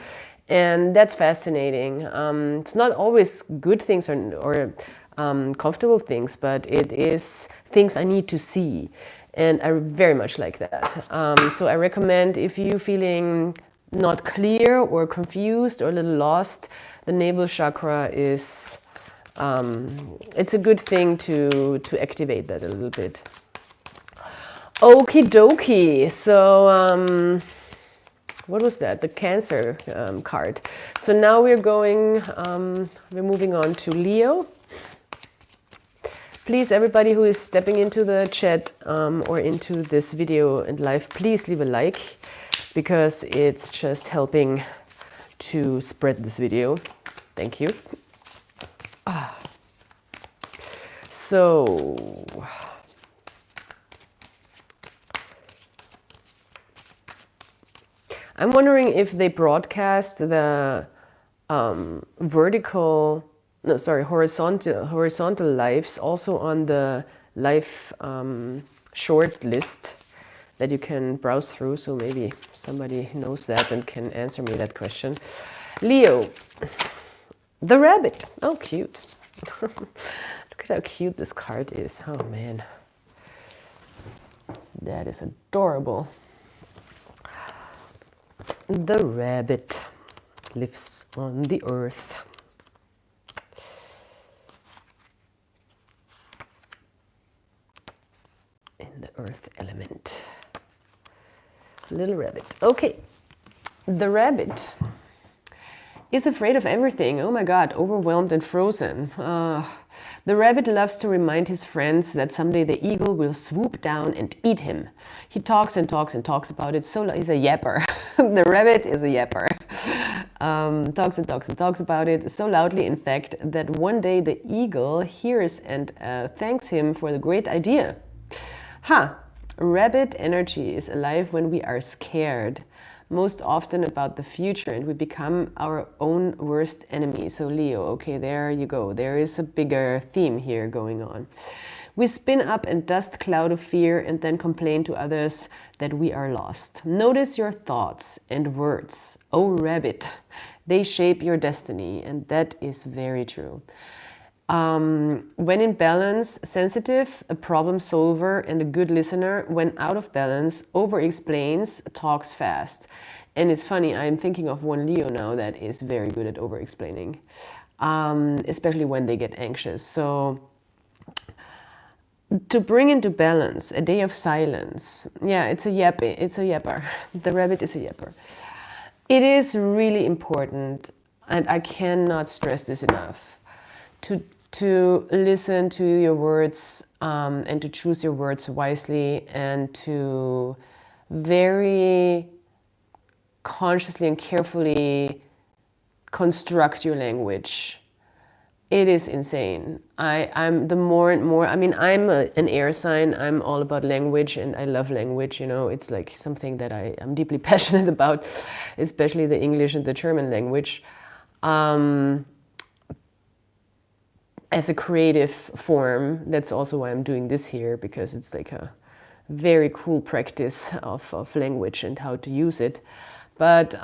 And that's fascinating. It's not always good things or comfortable things, but it is things I need to see. And I very much like that. So I recommend, if you're feeling not clear or confused or a little lost, the navel chakra is, it's a good thing to activate that a little bit. Okie dokie. So, what was that? The Cancer card. So now we're moving on to Leo. Please, everybody who is stepping into the chat or into this video and live, please leave a like, because it's just helping to spread this video. Thank you. So, I'm wondering if they broadcast the horizontal lives also on the live short list that you can browse through. So maybe somebody knows that and can answer me that question. Leo, the rabbit. Oh, cute. Look at how cute this card is. Oh man, that is adorable. The rabbit lives on the earth. In the earth element. Little rabbit. Okay. The rabbit is afraid of everything. Oh my God, overwhelmed and frozen. The rabbit loves to remind his friends that someday the eagle will swoop down and eat him. He talks and talks and talks about it. So he's a yapper. The rabbit is a yapper. Talks and talks and talks about it so loudly, in fact, that one day the eagle hears and thanks him for the great idea. Rabbit energy is alive when we are scared, most often about the future, and we become our own worst enemy. So Leo, okay, there you go. There is a bigger theme here going on. We spin up a dust cloud of fear and then complain to others that we are lost. Notice your thoughts and words. Oh, rabbit, they shape your destiny, and that is very true. When in balance, sensitive, a problem solver, and a good listener. When out of balance, over-explains, talks fast. And it's funny, I'm thinking of one Leo now that is very good at over-explaining, especially when they get anxious. So to bring into balance, a day of silence. Yeah, it's a yappy, it's a yapper. The rabbit is a yapper. It is really important, and I cannot stress this enough, to listen to your words and to choose your words wisely, and to very consciously and carefully construct your language. It is insane. I'm the more and more, I mean, I'm an air sign. I'm all about language, and I love language. You know, it's like something that I'm deeply passionate about, especially the English and the German language. As a creative form, that's also why I'm doing this here, because it's like a very cool practice of language and how to use it. But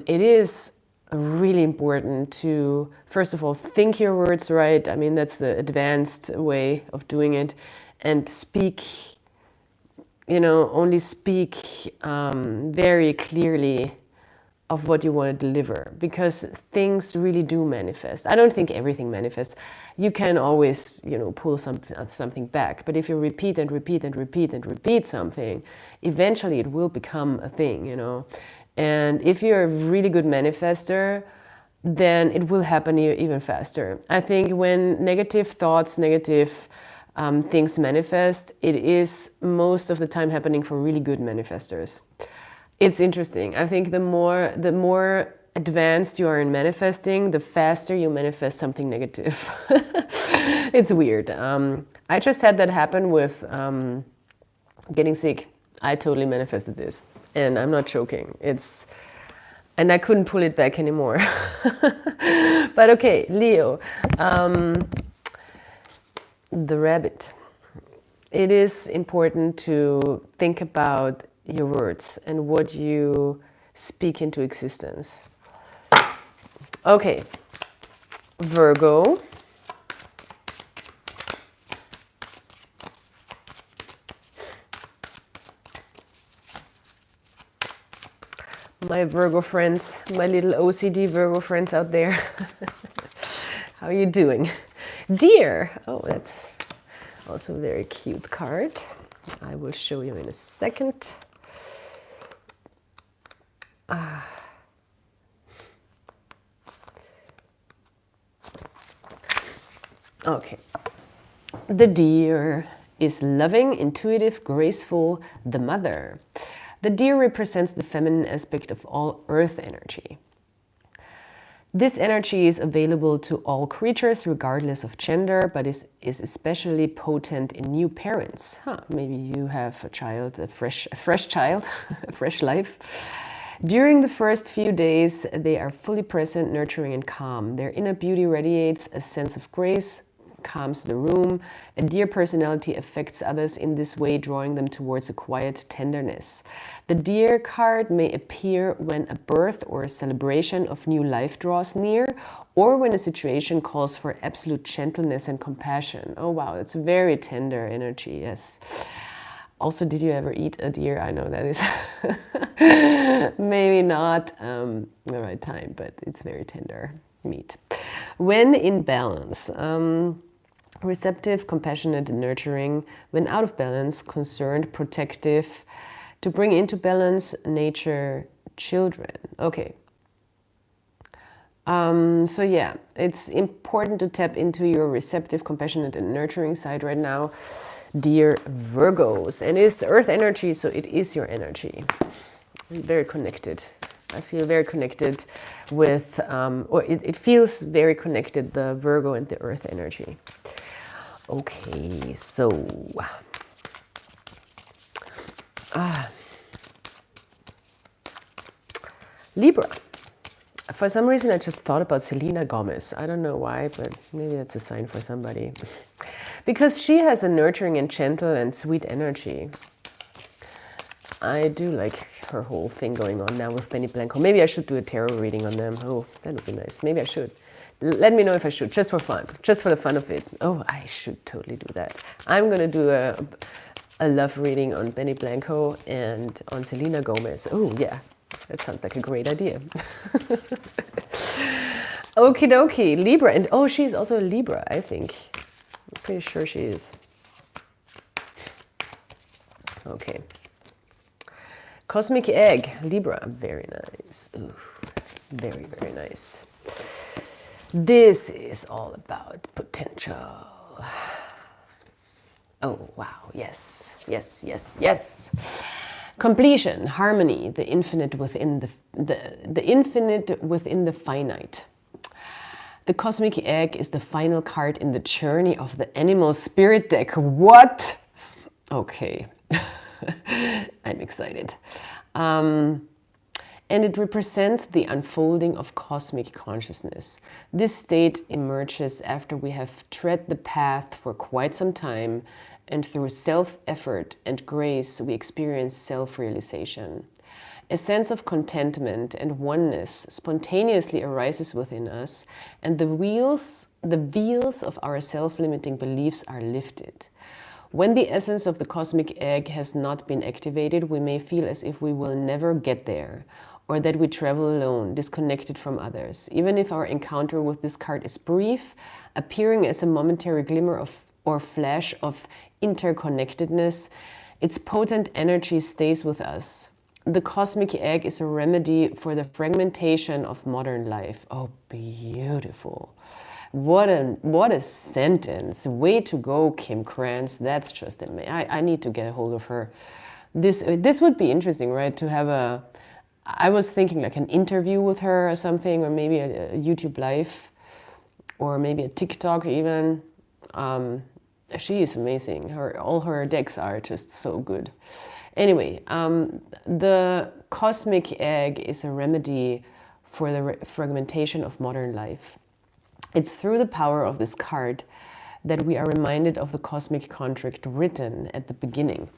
it is really important to, first of all, think your words right. I mean, that's the advanced way of doing it. And speak, you know, only speak very clearly of what you want to deliver, because things really do manifest. I don't think everything manifests. You can always, you know, pull something back. But if you repeat and repeat and repeat and repeat something, eventually it will become a thing, you know. And if you're a really good manifester, then it will happen even faster. I think when negative thoughts, negative things manifest, it is most of the time happening for really good manifestors. It's interesting. I think the more advanced you are in manifesting, the faster you manifest something negative. It's weird. I just had that happen with getting sick. I totally manifested this. And I'm not joking. And I couldn't pull it back anymore. But okay, Leo, the rabbit. It is important to think about your words and what you speak into existence. Okay, Virgo. My Virgo friends, my little OCD Virgo friends out there. How are you doing? Deer. Oh, that's also a very cute card. I will show you in a second. Okay. The deer is loving, intuitive, graceful, the mother. The deer represents the feminine aspect of all earth energy. This energy is available to all creatures regardless of gender, but is especially potent in new parents. Maybe you have a child, a fresh child, a fresh life. During the first few days, they are fully present, nurturing, and calm. Their inner beauty radiates a sense of grace, calms the room. A deer personality affects others in this way, drawing them towards a quiet tenderness. The deer card may appear when a birth or a celebration of new life draws near, or when a situation calls for absolute gentleness and compassion. Oh wow, it's a very tender energy, yes. Also, did you ever eat a deer? I know that is maybe not the right time, but it's very tender meat. When in balance, receptive, compassionate, nurturing. When out of balance, concerned, protective. To bring into balance, nature, children. Okay. So yeah, it's important to tap into your receptive, compassionate, and nurturing side right now, dear Virgos. And it's earth energy, so it is your energy. Very connected. I feel very connected with, or it feels very connected, the Virgo and the earth energy. Okay, so Libra. For some reason, I just thought about Selena Gomez. I don't know why, but maybe that's a sign for somebody. Because she has a nurturing and gentle and sweet energy. I do like her whole thing going on now with Benny Blanco. Maybe I should do a tarot reading on them. Oh, that would be nice. Maybe I should. Let me know if I should, just for fun. Just for the fun of it. Oh, I should totally do that. I'm going to do a love reading on Benny Blanco and on Selena Gomez. Oh, yeah. That sounds like a great idea. Okie dokie, Libra. And oh, she's also a Libra, I think. I'm pretty sure she is. Okay. Cosmic Egg, Libra. Very nice. Ooh, very, very nice. This is all about potential. Oh, wow. Yes, yes, yes, yes. Completion, harmony, the infinite within the infinite within the finite. The Cosmic Egg is the final card in the journey of the Animal Spirit deck. What? Okay, I'm excited. And it represents the unfolding of cosmic consciousness. This state emerges after we have tread the path for quite some time, and through self-effort and grace, we experience self-realization. A sense of contentment and oneness spontaneously arises within us, and the wheels of our self-limiting beliefs are lifted. When the essence of the cosmic egg has not been activated, we may feel as if we will never get there, or that we travel alone, disconnected from others. Even if our encounter with this card is brief, appearing as a momentary glimmer of or flash of interconnectedness, its potent energy stays with us. The cosmic egg is a remedy for the fragmentation of modern life. Oh, beautiful. What a sentence. Way to go, Kim Krantz. That's just amazing. I need to get a hold of her. This would be interesting, right? To have a, I was thinking like an interview with her or something, or maybe a YouTube live, or maybe a TikTok even. She is amazing. All her decks are just so good. Anyway, the cosmic egg is a remedy for the fragmentation of modern life. It's through the power of this card that we are reminded of the cosmic contract written at the beginning.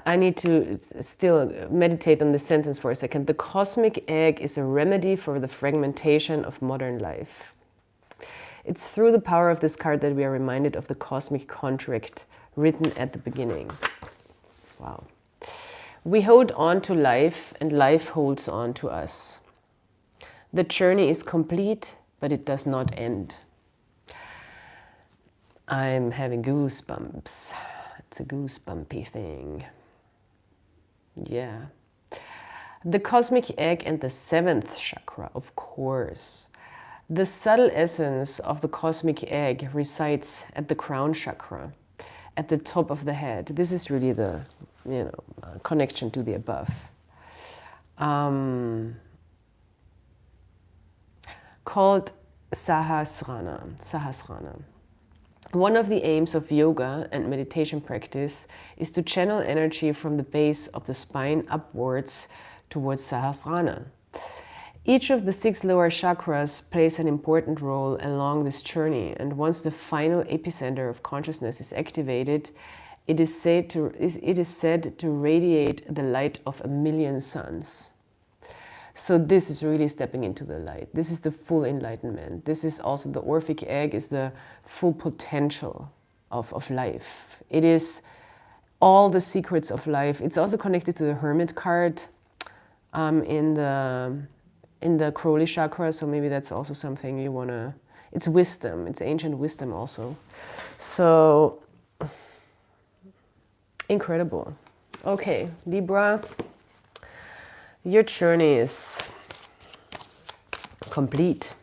I need to still meditate on this sentence for a second. The cosmic egg is a remedy for the fragmentation of modern life. It's through the power of this card that we are reminded of the cosmic contract written at the beginning. Wow. We hold on to life, and life holds on to us. The journey is complete, but it does not end. I'm having goosebumps. It's a goosebumpy thing. Yeah. The cosmic egg and the seventh chakra, of course. The subtle essence of the cosmic egg resides at the crown chakra, at the top of the head. This is really the, connection to the above. Called Sahasrana. One of the aims of yoga and meditation practice is to channel energy from the base of the spine upwards towards Sahasrana. Each of the 6 lower chakras plays an important role along this journey, and once the final epicenter of consciousness is activated, it is said to radiate the light of 1,000,000 suns. So this is really stepping into the light. This is the full enlightenment. This is also the Orphic egg, is the full potential of life. It is all the secrets of life. It's also connected to the Hermit card in the Crowley chakra. So maybe that's also something you want to, it's wisdom. It's ancient wisdom also. So incredible. Okay, Libra. Your journey is complete.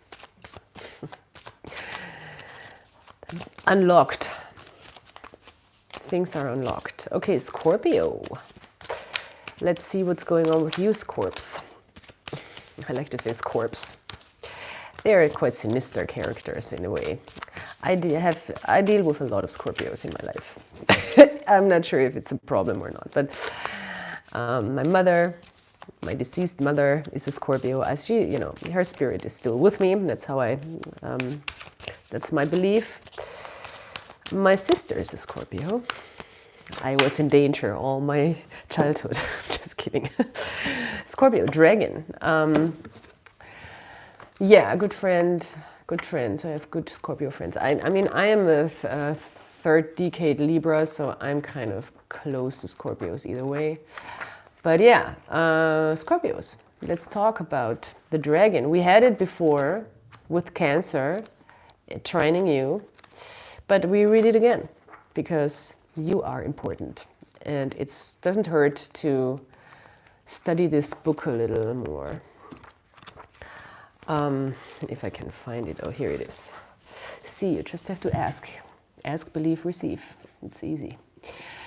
Unlocked. Things are unlocked. Okay, Scorpio. Let's see what's going on with you, Scorps. I like to say Scorps. They're quite sinister characters in a way. I deal with a lot of Scorpios in my life. I'm not sure if it's a problem or not, but my mother, my deceased mother, is a Scorpio. As she, you know, her spirit is still with me. That's how that's my belief. My sister is a Scorpio. I was in danger all my childhood. Just kidding. Scorpio, dragon. Yeah, a good friend. Good friends. I have good Scorpio friends. I mean, I am a third decade Libra, so I'm kind of close to Scorpios either way. But yeah, Scorpios. Let's talk about the dragon. We had it before with Cancer, trining you, but we read it again because you are important, and it doesn't hurt to study this book a little more. If I can find it. Oh, here it is. See, you just have to ask. Ask, believe, receive. It's easy.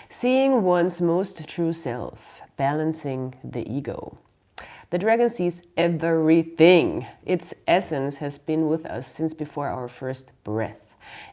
Seeing one's most true self, balancing the ego. The dragon sees everything. Its essence has been with us since before our first breath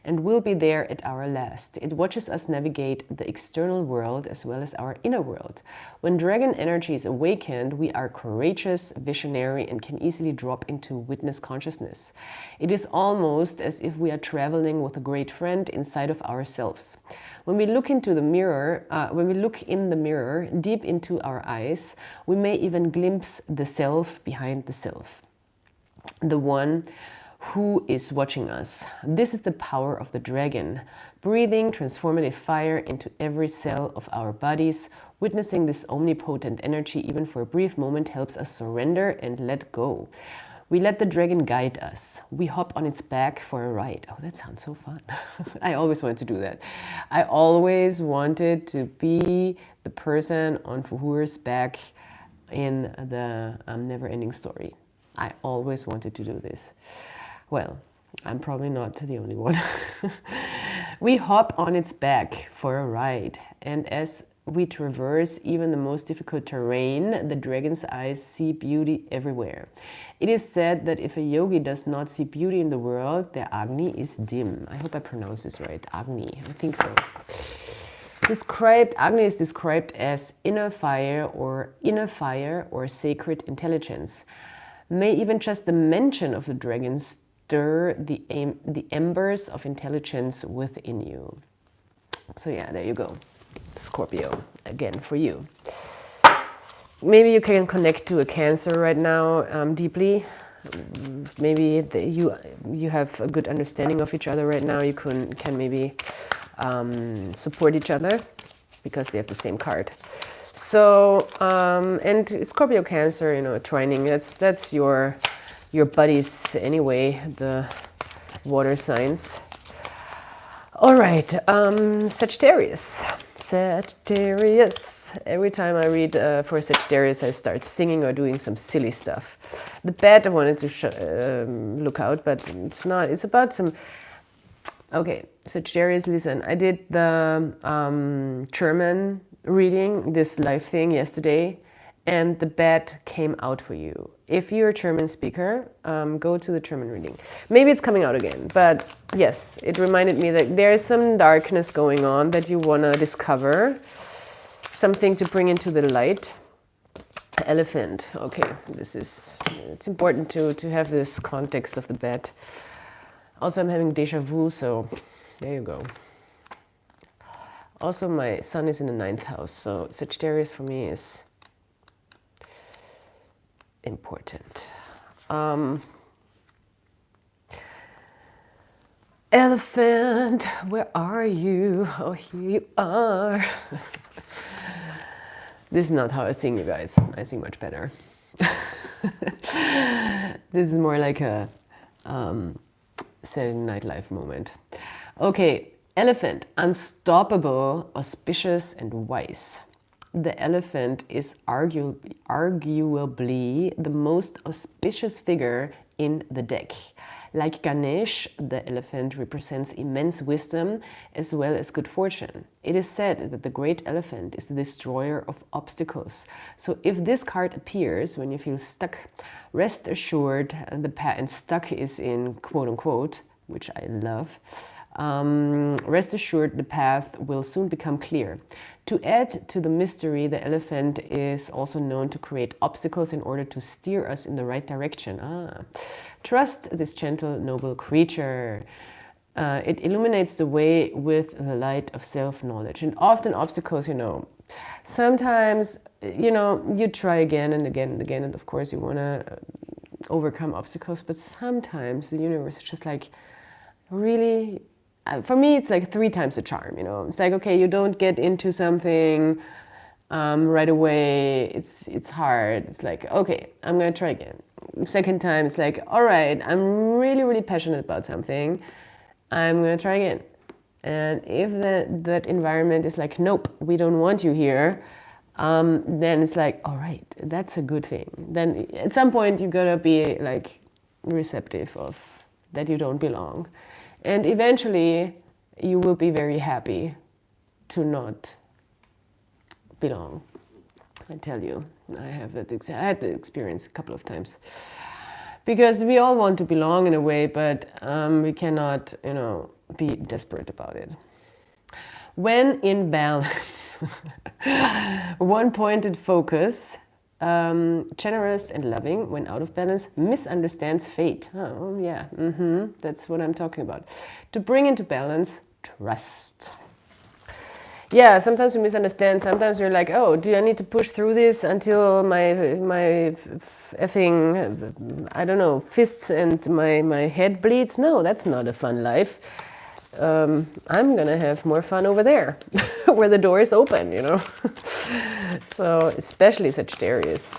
and will be there at our last. It watches us navigate the external world as well as our inner world. When dragon energy is awakened, we are courageous, visionary, and can easily drop into witness consciousness. It is almost as if we are traveling with a great friend inside of ourselves. When we look into the mirror, when we look in the mirror, deep into our eyes, we may even glimpse the self behind the self. The one who is watching us. This is the power of the dragon, breathing transformative fire into every cell of our bodies. Witnessing this omnipotent energy, even for a brief moment, helps us surrender and let go. We let the dragon guide us. We hop on its back for a ride. Oh, that sounds so fun. I always wanted to do that. I always wanted to be the person on Fuhur's back in the Never-Ending Story. I always wanted to do this. Well, I'm probably not the only one. We hop on its back for a ride, and as we traverse even the most difficult terrain, the dragon's eyes see beauty everywhere. It is said that if a yogi does not see beauty in the world, their Agni is dim. I hope I pronounce this right. Agni, I think so. Agni is described as inner fire or sacred intelligence. May even just the mention of the dragon stir the embers of intelligence within you. So yeah, there you go. Scorpio, again, for you. Maybe you can connect to a Cancer right now deeply. Maybe you have a good understanding of each other right now. You can maybe support each other because they have the same card. So, and Scorpio, Cancer, you know, trining, that's your buddies anyway, the water signs. All right, Sagittarius. Every time I read for Sagittarius, I start singing or doing some silly stuff. The bad I wanted to look out, but it's not. It's about some... Okay, Sagittarius, listen, I did the German reading, this live thing yesterday, and the bad came out for you. If you're a German speaker, go to the German reading. Maybe it's coming out again, but yes, it reminded me that there's some darkness going on that you want to discover, something to bring into the light. Elephant. Okay, it's important to have this context of the bad. Also, I'm having déjà vu, so there you go. Also, my sun is in the 9th house, so Sagittarius for me is important. Elephant, where are you? Oh, here you are. This is not how I sing, you guys. I sing much better. This is more like a Saturday Night Live moment. Okay, elephant, unstoppable, auspicious, and wise. The elephant is arguably the most auspicious figure in the deck. Like Ganesh, the elephant represents immense wisdom as well as good fortune. It is said that the great elephant is the destroyer of obstacles. So if this card appears when you feel stuck, rest assured and stuck is in quote-unquote which I love. Rest assured, the path will soon become clear. To add to the mystery, the elephant is also known to create obstacles in order to steer us in the right direction. Trust this gentle, noble creature. It illuminates the way with the light of self-knowledge. And often obstacles, you know, sometimes, you know, you try again and again and again, and of course you want to overcome obstacles, but sometimes the universe is just like, really, for me, it's like 3 times the charm, you know. It's like, okay, you don't get into something right away. It's hard. It's like, okay, I'm going to try again. Second time, it's like, all right, I'm really, really passionate about something. I'm going to try again. And if that environment is like, nope, we don't want you here, then it's like, all right, that's a good thing. Then at some point, you got to be like receptive of that you don't belong. And eventually, you will be very happy to not belong. I tell you, I had the experience a couple of times. Because we all want to belong in a way, but we cannot, you know, be desperate about it. When in balance, one-pointed focus, generous and loving. When out of balance, misunderstands fate. Oh, yeah, that's what I'm talking about. To bring into balance, trust. Yeah, sometimes we misunderstand. Sometimes we're like, oh, do I need to push through this until my effing, I don't know, fists and my head bleeds? No, that's not a fun life. I'm gonna have more fun over there, where the door is open, you know. So, especially Sagittarius.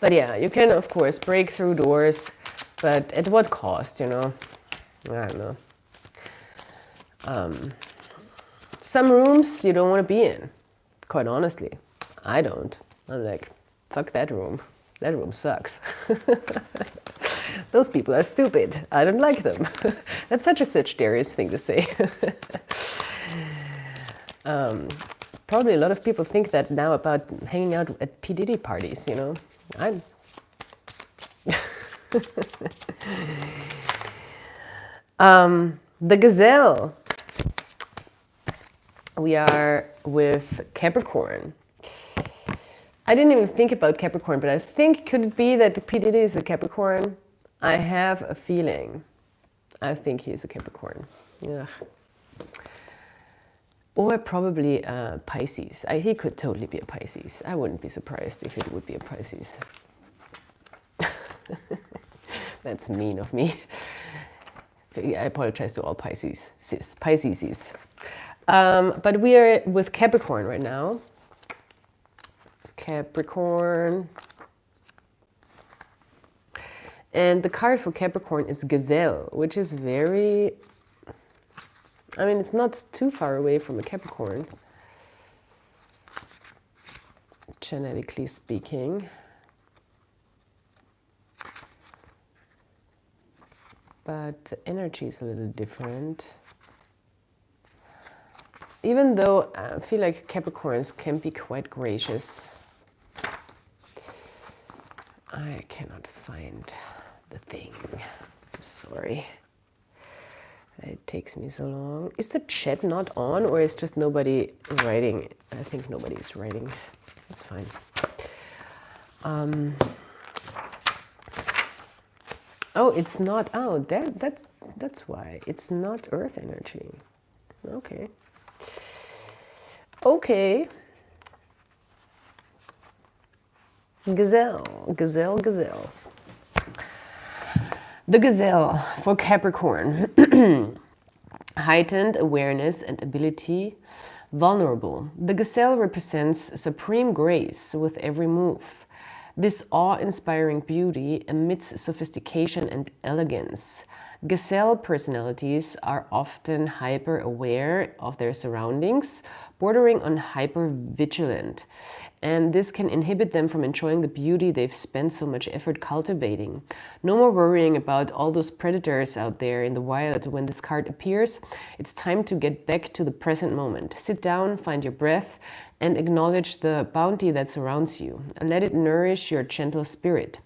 But yeah, you can, of course, break through doors, but at what cost, you know? I don't know. Some rooms you don't want to be in, quite honestly. I don't. I'm like, fuck that room. That room sucks. Those people are stupid. I don't like them. That's such a Sagittarius thing to say. Probably a lot of people think that now about hanging out at P. Diddy parties, you know. The gazelle. We are with Capricorn. I didn't even think about Capricorn, but I think, could it be that the P. Diddy is a Capricorn? I have a feeling. I think he's a Capricorn. Yeah. Or probably a Pisces. He could totally be a Pisces. I wouldn't be surprised if it would be a Pisces. That's mean of me. I apologize to all Pisces. Pisces. But we are with Capricorn right now. Capricorn. And the card for Capricorn is Gazelle, which is very, I mean, it's not too far away from a Capricorn, genetically speaking. But the energy is a little different. Even though I feel like Capricorns can be quite gracious. I cannot find the thing. I'm sorry. It takes me so long. Is the chat not on, or is just nobody writing? I think nobody is writing. That's fine. Oh, it's not. Oh, that's why. It's not earth energy. Okay. Okay. Gazelle. The gazelle for Capricorn. Heightened awareness and ability. Vulnerable. The gazelle represents supreme grace with every move. This awe-inspiring beauty emits sophistication and elegance. Gazelle personalities are often hyper-aware of their surroundings, bordering on hyper-vigilant. And this can inhibit them from enjoying the beauty they've spent so much effort cultivating. No more worrying about all those predators out there in the wild. When this card appears, it's time to get back to the present moment. Sit down, find your breath, and acknowledge the bounty that surrounds you. Let it nourish your gentle spirit.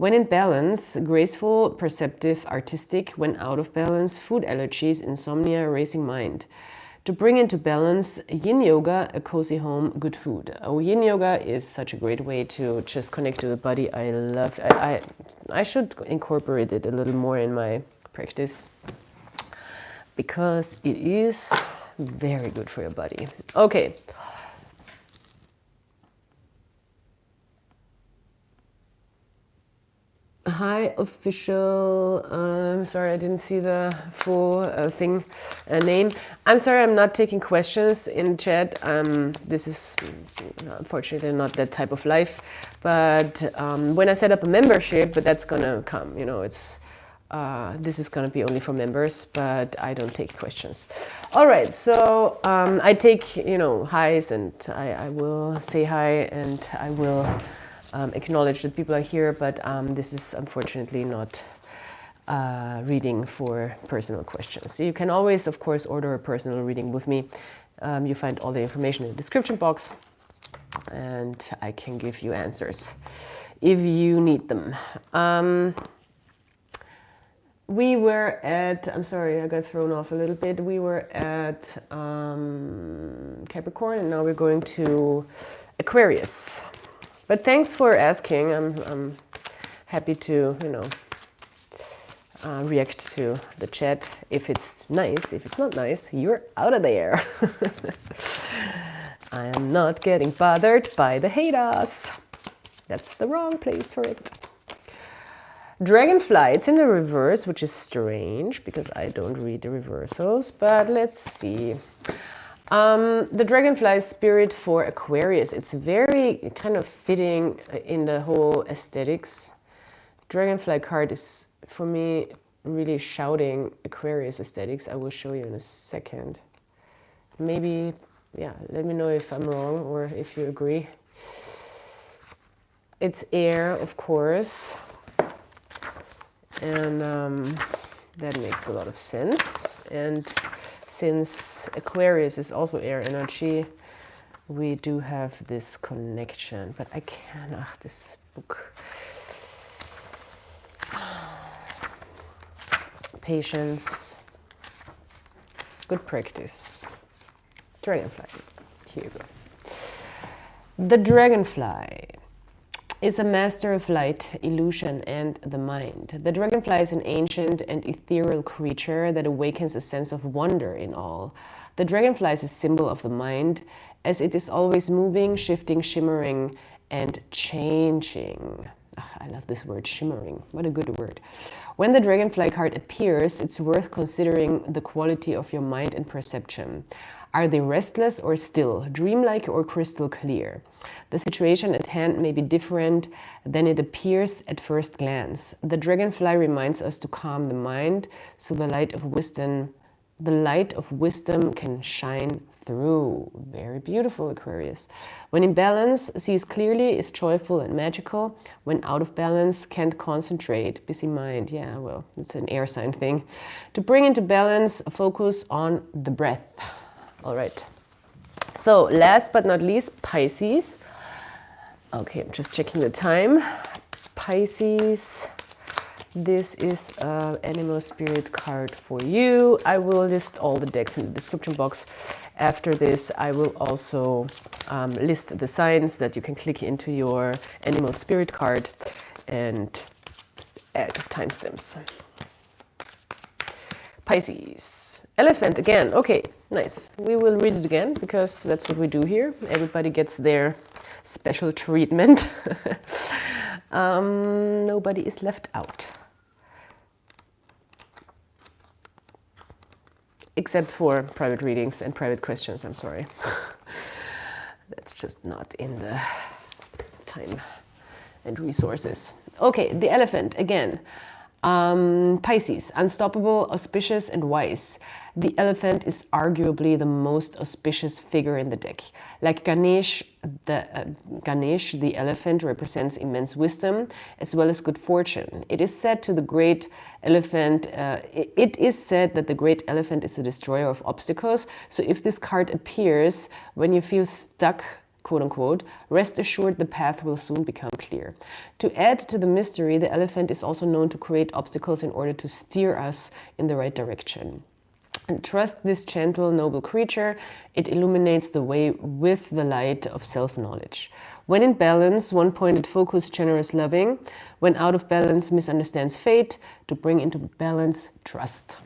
When in balance, graceful, perceptive, artistic. When out of balance, food allergies, insomnia, racing mind. To bring into balance, yin yoga, a cozy home, good food. Oh, yin yoga is such a great way to just connect to the body. I love, I should incorporate it a little more in my practice because it is very good for your body. Okay. Hi, official. Sorry, I didn't see the full name. I'm sorry, I'm not taking questions in chat. This is unfortunately not that type of life. But when I set up a membership, but that's gonna come. You know, it's this is gonna be only for members, but I don't take questions. All right, so I take, you know, highs, and I will say hi, and I will acknowledge that people are here, but this is unfortunately not reading for personal questions. So you can always, of course, order a personal reading with me. You find all the information in the description box, and I can give you answers if you need them. We were at, I'm sorry, I got thrown off a little bit. We were at Capricorn, and now we're going to Aquarius. But thanks for asking. I'm happy to, you know, react to the chat if it's nice. If it's not nice, you're out of there. I am not getting bothered by the haters. That's the wrong place for it. Dragonfly, it's in the reverse, which is strange because I don't read the reversals, but let's see. The dragonfly spirit for Aquarius, it's very kind of fitting in the whole aesthetics. Dragonfly card is, for me, really shouting Aquarius aesthetics. I will show you in a second. Maybe, yeah, let me know if I'm wrong or if you agree. It's air, of course. And that makes a lot of sense. And since Aquarius is also air energy, we do have this connection. But I can't, this book. Patience. Good practice. Dragonfly. Here you go. The dragonfly is a master of light, illusion, and the mind. The dragonfly is an ancient and ethereal creature that awakens a sense of wonder in all. The dragonfly is a symbol of the mind, as it is always moving, shifting, shimmering, and changing. I love this word, shimmering. What a good word. When the dragonfly card appears, it's worth considering the quality of your mind and perception. Are they restless or still, dreamlike or crystal clear? The situation at hand may be different than it appears at first glance. The dragonfly reminds us to calm the mind so the light of wisdom can shine through. Very beautiful, Aquarius. When in balance, sees clearly, is joyful and magical. When out of balance, can't concentrate, busy mind. Yeah, well, it's an air sign thing. To bring into balance, focus on the breath. All right. So last but not least, Pisces. Okay, I'm just checking the time. Pisces. This is an animal spirit card for you. I will list all the decks in the description box. After this, I will also list the signs that you can click into your animal spirit card and add timestamps. Pisces. Elephant again. Okay, nice. We will read it again because that's what we do here. Everybody gets their special treatment. Nobody is left out. Except for private readings and private questions, I'm sorry. That's just not in the time and resources. Okay, the elephant again. Pisces, unstoppable, auspicious, and wise. The elephant is arguably the most auspicious figure in the deck. Like Ganesh, the elephant represents immense wisdom as well as good fortune. It is said that the great elephant is the destroyer of obstacles. So if this card appears when you feel stuck quote unquote, rest assured the path will soon become clear. To add to the mystery, the elephant is also known to create obstacles in order to steer us in the right direction. And trust this gentle, noble creature. It illuminates the way with the light of self-knowledge. When in balance, one-pointed focus, generous, loving. When out of balance, misunderstands fate. To bring into balance, trust.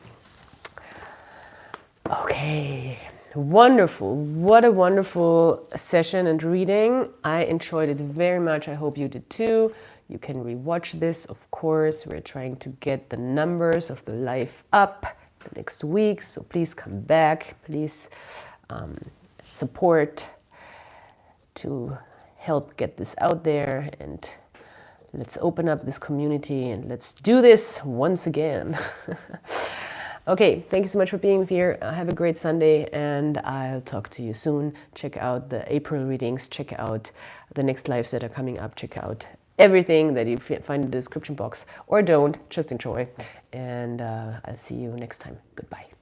Okay, wonderful. What a wonderful session and reading. I enjoyed it very much. I hope you did too. You can rewatch this, of course. We're trying to get the numbers of the live up next week, so please come back. Please support to help get this out there, and let's open up this community and let's do this once again. Okay, thank you so much for being here. Have a great Sunday, and I'll talk to you soon. Check out the April readings. Check out the next lives that are coming up. Check out everything that you find in the description box, or don't, just enjoy. And I'll see you next time. Goodbye.